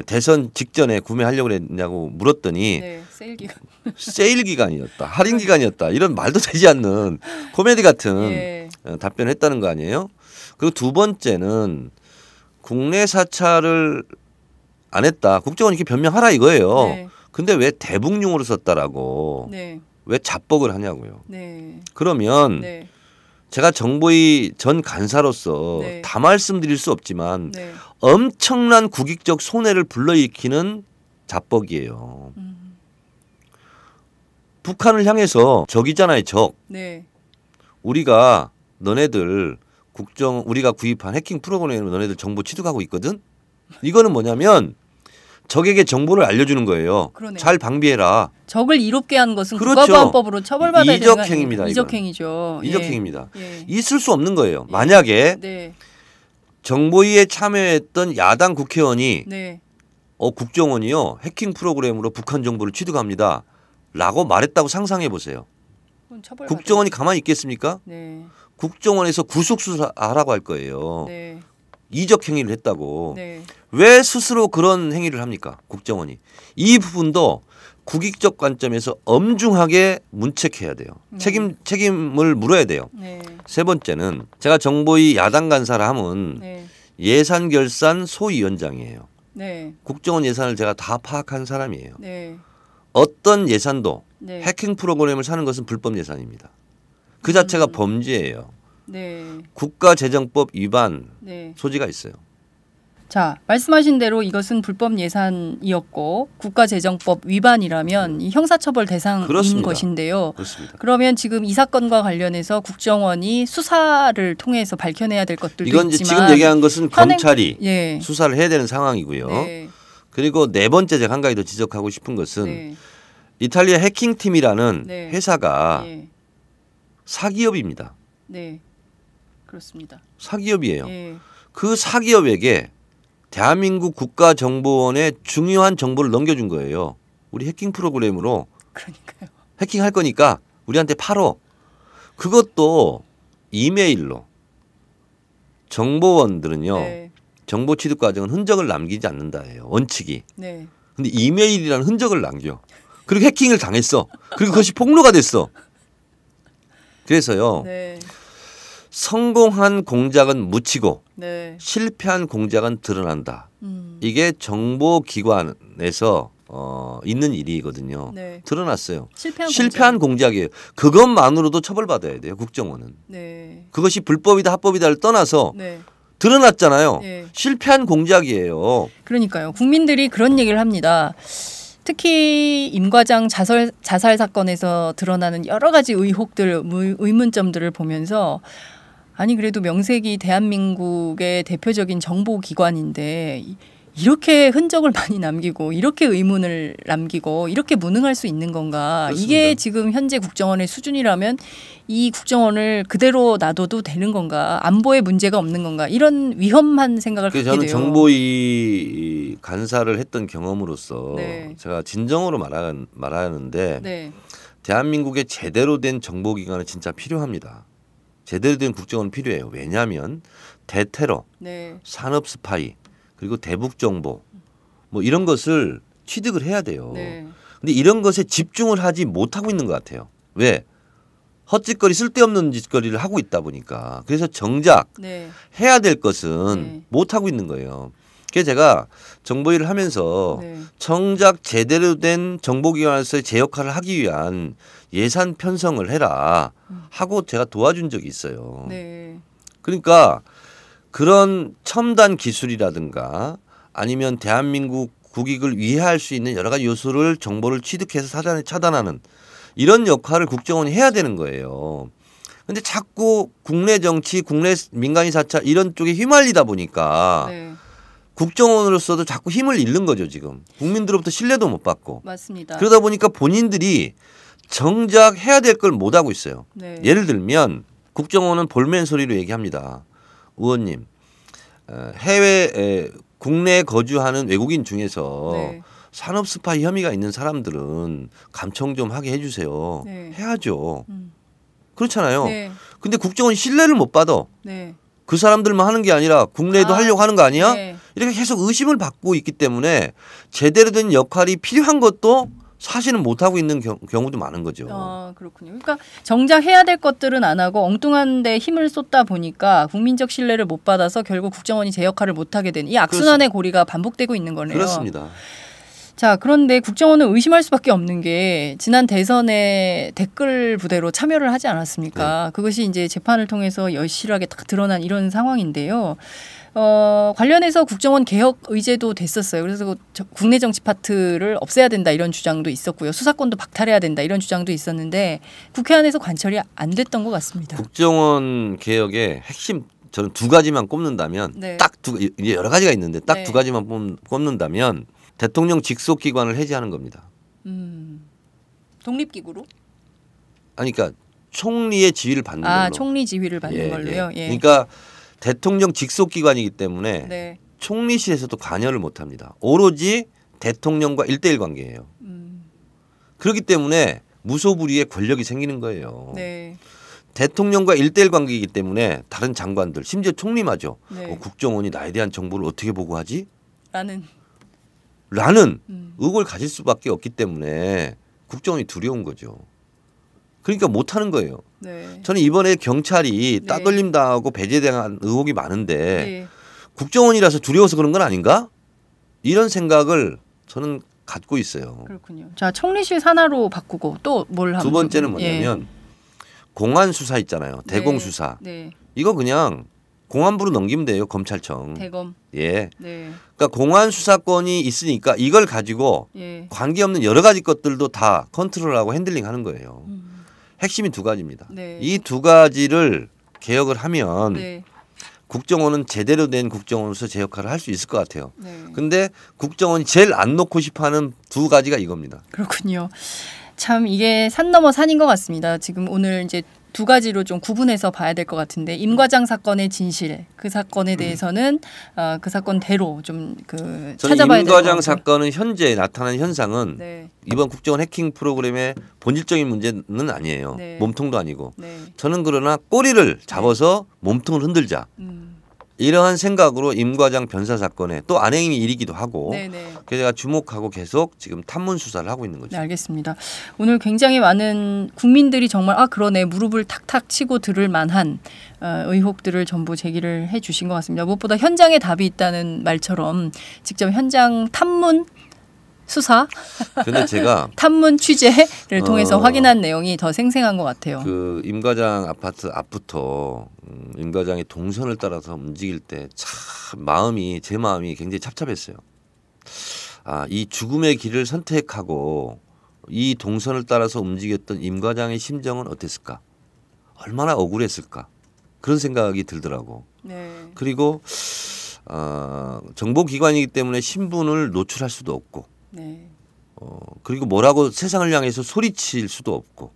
대선 직전에 구매하려고 했냐고 물었더니 네. 세일 기간. 세일 기간이었다. 할인 기간이었다. 이런 말도 되지 않는 코미디 같은 예. 답변을 했다는 거 아니에요? 그리고 두 번째는 국내 사찰을 안 했다. 국정원이 이렇게 변명하라 이거예요. 네. 근데 왜 대북용으로 썼다라고 네. 왜 자뻑을 하냐고요. 네. 그러면 네. 제가 정보위 전 간사로서 네. 다 말씀드릴 수 없지만 네. 엄청난 국익적 손해를 불러일으키는 자뻑이에요. 북한을 향해서 적이잖아요, 적. 네. 우리가 너네들 우리가 구입한 해킹 프로그램으로 너네들 정보 취득하고 있거든. 이거는 뭐냐면 적에게 정보를 알려주는 거예요. 그러네요. 잘 방비해라. 적을 이롭게 한 것은 그렇죠. 국가보안법으로 처벌받아야 되는 거 아니에요? 이적행입니다. 이적행이죠. 이적행입니다. 예. 있을 수 없는 거예요. 예. 만약에 네. 정보위에 참여했던 야당 국회의원이 네. 국정원이요 해킹 프로그램으로 북한 정보를 취득합니다. 라고 말했다고 상상해 보세요. 그건 처벌받아야 국정원이 가만히 있겠습니까? 네. 국정원에서 구속 수사하라고 할 거예요. 네. 이적 행위를 했다고. 네. 왜 스스로 그런 행위를 합니까? 국정원이. 이 부분도 국익적 관점에서 엄중하게 문책해야 돼요. 책임을 물어야 돼요. 네. 세 번째는 제가 정보위 야당 간사라 하면 네. 예산결산 소위원장이에요. 네. 국정원 예산을 제가 다 파악한 사람이에요. 네. 어떤 예산도 네. 해킹 프로그램을 사는 것은 불법 예산입니다. 그 자체가 범죄예요. 네. 국가재정법 위반 네. 소지가 있어요. 자, 말씀하신 대로 이것은 불법 예산이었고 국가재정법 위반이라면 이 형사처벌 대상인 그렇습니다. 것인데요. 그렇습니다. 그러면 지금 이 사건과 관련해서 국정원이 수사를 통해서 밝혀내야 될 것들도 이건 이제 있지만 지금 얘기한 것은 검찰이 예. 수사를 해야 되는 상황이고요. 네. 그리고 네 번째 제가 한 가지 더 지적하고 싶은 것은 네. 이탈리아 해킹팀이라는 네. 회사가 예. 사기업입니다. 네. 그렇습니다. 사기업이에요. 예. 그 사기업에게 대한민국 국가정보원에 중요한 정보를 넘겨준 거예요. 우리 해킹 프로그램으로 그러니까요. 해킹할 거니까 우리한테 팔어. 그것도 이메일로. 정보원들은요. 네. 정보 취득 과정은 흔적을 남기지 않는다예요. 원칙이. 네. 근데 이메일이라는 흔적을 남겨. 그리고 해킹을 당했어. 그리고 그것이 폭로가 됐어. 그래서요. 네. 성공한 공작은 묻히고 네. 실패한 공작은 드러난다. 이게 정보기관에서 있는 일이거든요. 네. 드러났어요. 실패한 공작이에요. 그것만으로도 처벌받아야 돼요. 국정원은. 네. 그것이 불법이다 합법이다를 떠나서 네. 드러났잖아요. 네. 실패한 공작이에요. 그러니까요. 국민들이 그런 얘기를 합니다. 특히 임 과장 자살 사건에서 드러나는 여러 가지 의혹들, 의문점들을 보면서 아니 그래도 명색이 대한민국의 대표적인 정보기관인데 이렇게 흔적을 많이 남기고 이렇게 의문을 남기고 이렇게 무능할 수 있는 건가. 그렇습니다. 이게 지금 현재 국정원의 수준이라면 이 국정원을 그대로 놔둬도 되는 건가. 안보에 문제가 없는 건가. 이런 위험한 생각을 갖게 돼요. 저는 정보위 간사를 했던 경험으로서 네. 제가 진정으로 말하는데 네. 대한민국에 제대로 된 정보기관은 진짜 필요합니다. 제대로 된 국정원은 필요해요. 왜냐하면 대테러, 네. 산업 스파이, 그리고 대북 정보 뭐 이런 것을 취득을 해야 돼요. 네. 근데 이런 것에 집중을 하지 못하고 있는 것 같아요. 왜? 헛짓거리 쓸데없는 짓거리를 하고 있다 보니까. 그래서 정작 네. 해야 될 것은 네. 못하고 있는 거예요. 그래서 제가 정보위를 하면서 네. 정작 제대로 된 정보기관에서의 제 역할을 하기 위한 예산 편성을 해라 하고 제가 도와준 적이 있어요. 네. 그러니까 그런 첨단 기술이라든가 아니면 대한민국 국익을 위해할 수 있는 여러 가지 요소를 정보를 취득해서 차단하는 이런 역할을 국정원이 해야 되는 거예요. 근데 자꾸 국내 정치, 국내 민간인 사찰 이런 쪽에 휘말리다 보니까 네. 국정원으로서도 자꾸 힘을 잃는 거죠, 지금. 국민들로부터 신뢰도 못 받고. 맞습니다. 그러다 보니까 본인들이 정작 해야 될 걸 못 하고 있어요. 네. 예를 들면 국정원은 볼멘 소리로 얘기합니다. 의원님, 국내에 거주하는 외국인 중에서 네. 산업 스파이 혐의가 있는 사람들은 감청 좀 하게 해주세요. 네. 해야죠. 그렇잖아요. 네. 근데 국정원이 신뢰를 못 받아. 네. 그 사람들만 하는 게 아니라 국내에도 하려고 하는 거 아니야? 네. 이렇게 계속 의심을 받고 있기 때문에 제대로 된 역할이 필요한 것도 사실은 못하고 있는 경우도 많은 거죠. 그렇군요. 그러니까 정작 해야 될 것들은 안 하고 엉뚱한 데 힘을 쏟다 보니까 국민적 신뢰를 못 받아서 결국 국정원이 제 역할을 못하게 된 이 악순환의 고리가 반복되고 있는 거네요. 그렇습니다. 자, 그런데 국정원은 의심할 수밖에 없는 게 지난 대선에 댓글 부대로 참여를 하지 않았습니까? 네. 그것이 이제 재판을 통해서 여실하게 딱 드러난 이런 상황인데요. 관련해서 국정원 개혁 의제도 됐었어요. 그래서 국내 정치 파트를 없애야 된다 이런 주장도 있었고요. 수사권도 박탈해야 된다 이런 주장도 있었는데 국회 안에서 관철이 안 됐던 것 같습니다. 국정원 개혁의 핵심 저는 두 가지만 꼽는다면 네. 이제 여러 가지가 있는데 딱 네. 두 가지만 꼽는다면 대통령 직속 기관을 해제하는 겁니다. 독립기구로? 아니 그러니까 총리의 지위를 받는 걸로. 총리 지휘를 받는 걸로요. 예. 그러니까 대통령 직속 기관이기 때문에 네. 총리실에서도 관여를 못 합니다. 오로지 대통령과 1대1 관계예요. 그렇기 때문에 무소불위의 권력이 생기는 거예요. 네. 대통령과 1대1 관계이기 때문에 다른 장관들 심지어 총리마저 네. 국정원이 나에 대한 정보를 어떻게 보고하지? 라는 의혹을 가질 수밖에 없기 때문에 국정원이 두려운 거죠. 그러니까 못하는 거예요. 네. 저는 이번에 경찰이 네. 따돌림 당하고 배제당한 의혹이 많은데 네. 국정원이라서 두려워서 그런 건 아닌가? 이런 생각을 저는 갖고 있어요. 그렇군요. 자, 총리실 산하로 바꾸고 또 뭘 하면 두 번째는 뭐냐면 공안 수사 있잖아요. 대공 수사. 네. 이거 그냥 공안부로 넘기면 돼요. 검찰청. 대검. 예. 네. 그러니까 공안 수사권이 있으니까 이걸 가지고 예. 관계없는 여러 가지 것들도 다 컨트롤하고 핸들링하는 거예요. 핵심이 두 가지입니다. 네. 이 두 가지를 개혁을 하면 네. 국정원은 제대로 된 국정원으로서 제 역할을 할 수 있을 것 같아요. 네. 근데 국정원이 제일 안 놓고 싶어하는 두 가지가 이겁니다. 그렇군요. 참 이게 산 넘어 산인 것 같습니다. 지금 오늘 이제 두 가지로 좀 구분해서 봐야 될 것 같은데 임 과장 사건의 진실 그 사건에 대해서는 그 사건대로 좀 그 찾아봐야 될 것 같고. 임 과장 사건은 현재 나타난 현상은 네. 이번 국정원 해킹 프로그램의 본질적인 문제는 아니에요. 네. 몸통도 아니고. 네. 저는 그러나 꼬리를 잡아서 몸통을 흔들자. 이러한 생각으로 임 과장 변사 사건에 또 안행이 일이기도 하고 네네. 그래서 제가 주목하고 계속 지금 탐문 수사를 하고 있는 거죠. 네, 알겠습니다. 오늘 굉장히 많은 국민들이 정말 그러네 무릎을 탁탁 치고 들을 만한 의혹들을 전부 제기를 해 주신 것 같습니다. 무엇보다 현장에 답이 있다는 말처럼 직접 현장 탐문 수사, 근데 제가 탐문 취재를 통해서 확인한 내용이 더 생생한 것 같아요. 그 임 과장 아파트 앞부터 임 과장의 동선을 따라서 움직일 때 참 제 마음이 굉장히 착잡했어요. 이 죽음의 길을 선택하고 이 동선을 따라서 움직였던 임 과장의 심정은 어땠을까? 얼마나 억울했을까? 그런 생각이 들더라고. 네. 그리고 정보기관이기 때문에 신분을 노출할 수도 없고 네. 그리고 뭐라고 세상을 향해서 소리칠 수도 없고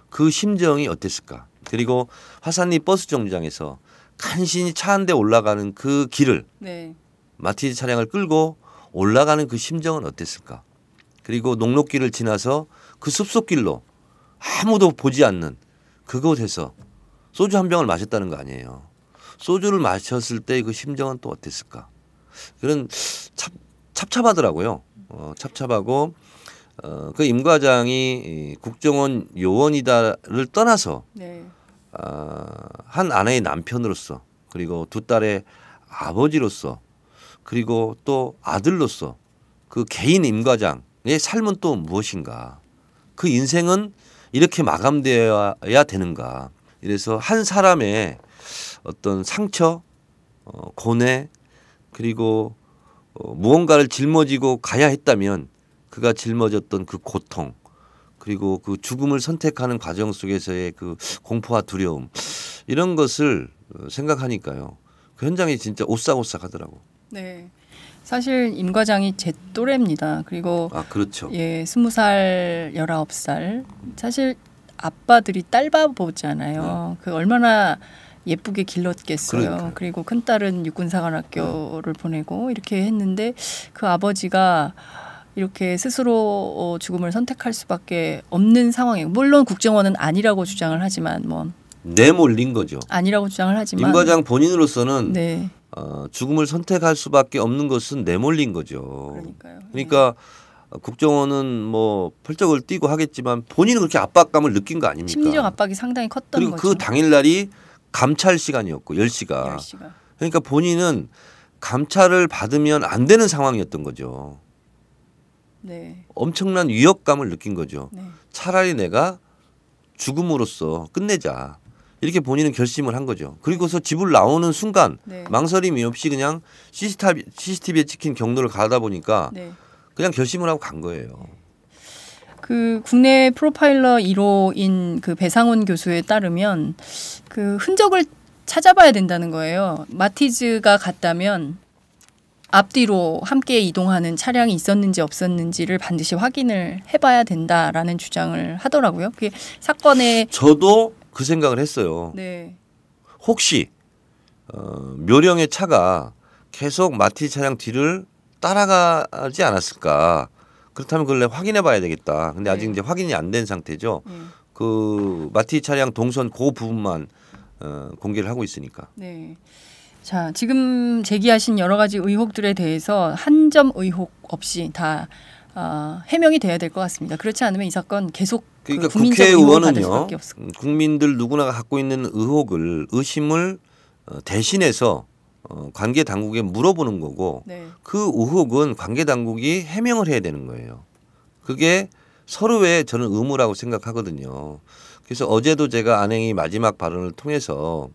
그 심정이 어땠을까? 그리고 화산리 버스 정류장에서 간신히 차 한 대 올라가는 그 길을 네. 마티즈 차량을 끌고 올라가는 그 심정은 어땠을까? 그리고 녹록길을 지나서 그 숲속길로 아무도 보지 않는 그곳에서 소주 한 병을 마셨다는 거 아니에요. 소주를 마셨을 때 그 심정은 또 어땠을까? 그런 찹찹하더라고요. 찹찹하고 그 임 과장이 국정원 요원이다를 떠나서 네. 한 아내의 남편으로서 그리고 두 딸의 아버지로서 그리고 또 아들로서 그 개인 임 과장의 삶은 또 무엇인가? 그 인생은 이렇게 마감되어야 되는가? 이래서 한 사람의 어떤 상처, 고뇌 그리고 무언가를 짊어지고 가야 했다면 그가 짊어졌던 그 고통 그리고 그 죽음을 선택하는 과정 속에서의 그 공포와 두려움 이런 것을 생각하니까요. 그 현장이 진짜 오싹오싹하더라고. 네. 사실 임 과장이 제 또래입니다. 그리고 그렇죠. 예, 20살, 19살. 사실 아빠들이 딸 바보잖아요. 그 얼마나 예쁘게 길렀겠어요. 그러니까요. 그리고 큰딸은 육군사관학교를 보내고 이렇게 했는데 그 아버지가 이렇게 스스로 죽음을 선택할 수밖에 없는 상황이에요. 물론 국정원은 아니라고 주장을 하지만 뭐 내몰린 거죠. 아니라고 주장을 하지만 임 과장 본인으로서는 네. 죽음을 선택할 수밖에 없는 것은 내몰린 거죠. 그러니까요. 그러니까 국정원은 뭐 펄쩍을 뛰고 하겠지만 본인은 그렇게 압박감을 느낀 거 아닙니까? 심리적 압박이 상당히 컸던 그리고 거죠. 그 당일날이 감찰 시간이었고 10시가. 그러니까 본인은 감찰을 받으면 안 되는 상황이었던 거죠. 네. 엄청난 위협감을 느낀 거죠. 네. 차라리 내가 죽음으로써 끝내자. 이렇게 본인은 결심을 한 거죠. 그리고서 집을 나오는 순간 네. 망설임이 없이 그냥 CCTV에 찍힌 경로를 가다 보니까 네. 그냥 결심을 하고 간 거예요. 그 국내 프로파일러 1호인 그 배상훈 교수에 따르면 그 흔적을 찾아봐야 된다는 거예요. 마티즈가 갔다면 앞뒤로 함께 이동하는 차량이 있었는지 없었는지를 반드시 확인을 해봐야 된다라는 주장을 하더라고요. 그게 사건의 저도 그 생각을 했어요. 네. 혹시 묘령의 차가 계속 마티즈 차량 뒤를 따라가지 않았을까? 그렇다면 그걸 확인해 봐야 되겠다. 근데 아직 이제 확인이 안 된 상태죠. 그 마티즈 차량 동선 그 부분만 공개를 하고 있으니까. 네. 자, 지금 제기하신 여러 가지 의혹들에 대해서 한 점 의혹 없이 다 해명이 돼야 될 것 같습니다. 그렇지 않으면 이 사건 계속 그러니까 국민적 의혹을 받을 국회의원은요. 수밖에 없을 겁니다. 국민들 누구나가 갖고 있는 의심을 대신해서 관계 당국에 물어보는 거고 네. 그 의혹은 관계 당국이 해명을 해야 되는 거예요. 그게 서로의 저는 의무라고 생각하거든요. 그래서 어제도 제가 안행이 마지막 발언을 통해서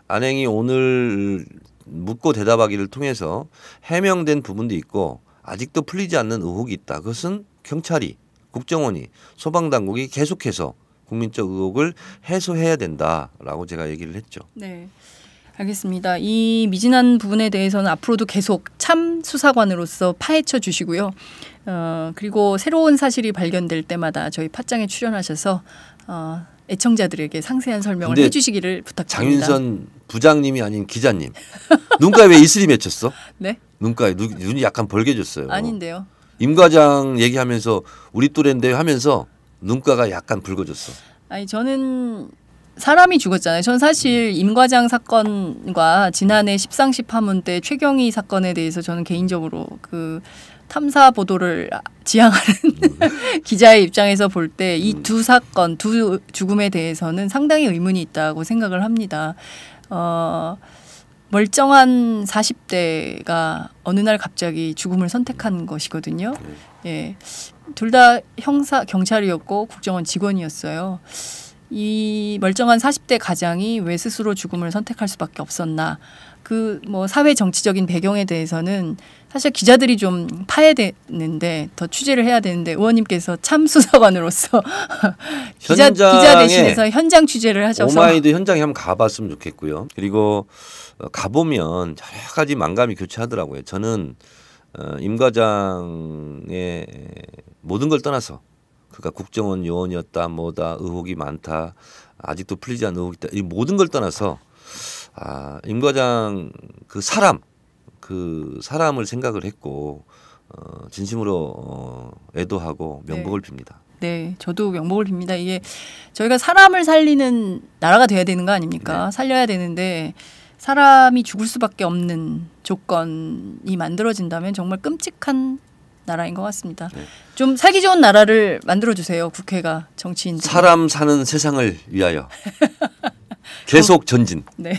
안행이 오늘 묻고 대답하기를 통해서 해명된 부분도 있고 아직도 풀리지 않는 의혹이 있다. 그것은 경찰이 국정원이 소방당국이 계속해서 국민적 의혹을 해소해야 된다라고 제가 얘기를 했죠. 네. 알겠습니다. 이 미진한 부분에 대해서는 앞으로도 계속 참 수사관으로서 파헤쳐 주시고요. 그리고 새로운 사실이 발견될 때마다 저희 팟짱에 출연하셔서 애청자들에게 상세한 설명을 해주시기를 부탁드립니다. 장윤선 부장님이 아닌 기자님. 눈가에 왜 이슬이 맺혔어? 네? 눈가에 눈이 약간 벌개졌어요. 아닌데요. 임 과장 얘기하면서 우리 또래인데 하면서 눈가가 약간 붉어졌어. 아니 저는 사람이 죽었잖아요. 전 사실 임 과장 사건과 지난해 십상시 파문 때 최경희 사건에 대해서 저는 개인적으로 그 탐사 보도를 지향하는 기자의 입장에서 볼 때 이 두 사건, 두 죽음에 대해서는 상당히 의문이 있다고 생각을 합니다. 멀쩡한 40대가 어느 날 갑자기 죽음을 선택한 것이거든요. 예, 둘 다 형사 경찰이었고 국정원 직원이었어요. 이 멀쩡한 40대 가장이 왜 스스로 죽음을 선택할 수밖에 없었나? 그 뭐 사회 정치적인 배경에 대해서는 사실 기자들이 좀 파야 되는데 더 취재를 해야 되는데 의원님께서 참 수사관으로서 기자 대신해서 현장 취재를 하셔서 오마이드 현장에 한번 가봤으면 좋겠고요. 그리고 가보면 여러 가지 만감이 교차하더라고요. 저는 임 과장의 모든 걸 떠나서 그가 국정원 요원이었다, 뭐다, 의혹이 많다, 아직도 풀리지 않은 의혹이 있다, 이 모든 걸 떠나서 임 과장 그 사람을 생각을 했고 진심으로 애도하고 명복을 빕니다. 네, 저도 명복을 빕니다. 이게 저희가 사람을 살리는 나라가 돼야 되는 거 아닙니까? 네. 살려야 되는데 사람이 죽을 수밖에 없는 조건이 만들어진다면 정말 끔찍한 나라인 것 같습니다. 네. 좀 살기 좋은 나라를 만들어주세요. 국회가 정치인들. 사람 사는 세상을 위하여 계속 전진. 네,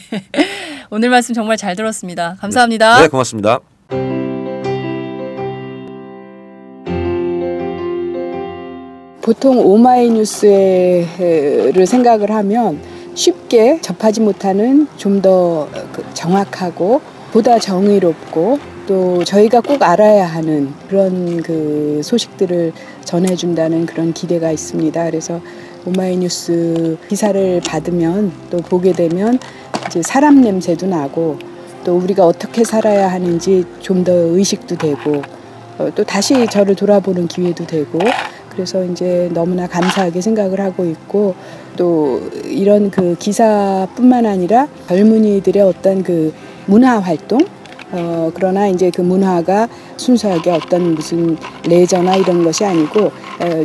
오늘 말씀 정말 잘 들었습니다. 감사합니다. 네, 고맙습니다. 보통 오마이뉴스를 생각을 하면 쉽게 접하지 못하는 좀 더 정확하고 보다 정의롭고 또 저희가 꼭 알아야 하는 그런 그 소식들을 전해준다는 그런 기대가 있습니다. 그래서 오마이뉴스 기사를 받으면 또 보게 되면 이제 사람 냄새도 나고 또 우리가 어떻게 살아야 하는지 좀 더 의식도 되고 또 다시 저를 돌아보는 기회도 되고 그래서 이제 너무나 감사하게 생각을 하고 있고 또 이런 그 기사뿐만 아니라 젊은이들의 어떤 그 문화 활동 그러나 이제 그 문화가 순수하게 어떤 무슨 레저나 이런 것이 아니고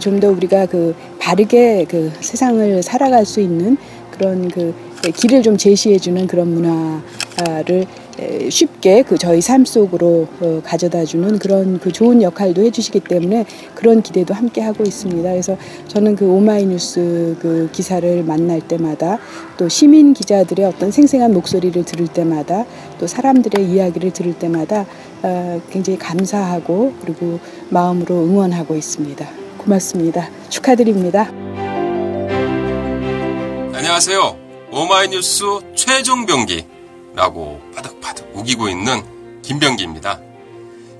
좀 더 우리가 그 바르게 그 세상을 살아갈 수 있는 그런 그 길을 좀 제시해주는 그런 문화를 쉽게 그 저희 삶 속으로 가져다주는 그런 그 좋은 역할도 해주시기 때문에 그런 기대도 함께 하고 있습니다. 그래서 저는 그 오마이뉴스 그 기사를 만날 때마다 또 시민 기자들의 어떤 생생한 목소리를 들을 때마다 또 사람들의 이야기를 들을 때마다 굉장히 감사하고 그리고 마음으로 응원하고 있습니다. 고맙습니다. 축하드립니다. 안녕하세요. 오마이뉴스 최종병기라고 바득바득 우기고 있는 김병기입니다.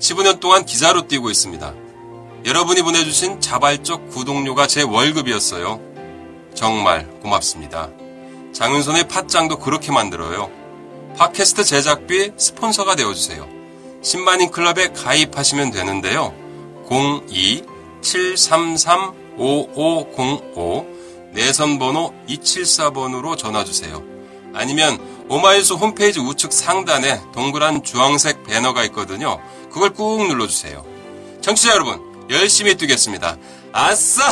15년 동안 기자로 뛰고 있습니다. 여러분이 보내주신 자발적 구독료가 제 월급이었어요. 정말 고맙습니다. 장윤선의 팟짱도 그렇게 만들어요. 팟캐스트 제작비 스폰서가 되어주세요. 10만인 클럽에 가입하시면 되는데요. 02-733-5505 내선번호 274번으로 전화주세요. 아니면 오마이뉴스 홈페이지 우측 상단에 동그란 주황색 배너가 있거든요. 그걸 꾹 눌러주세요. 청취자 여러분, 열심히 뛰겠습니다. 아싸!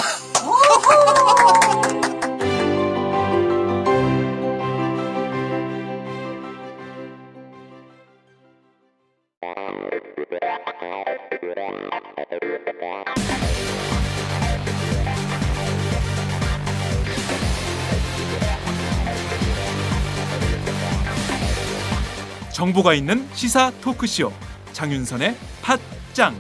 정보가 있는 시사 토크쇼 장윤선의 팟짱.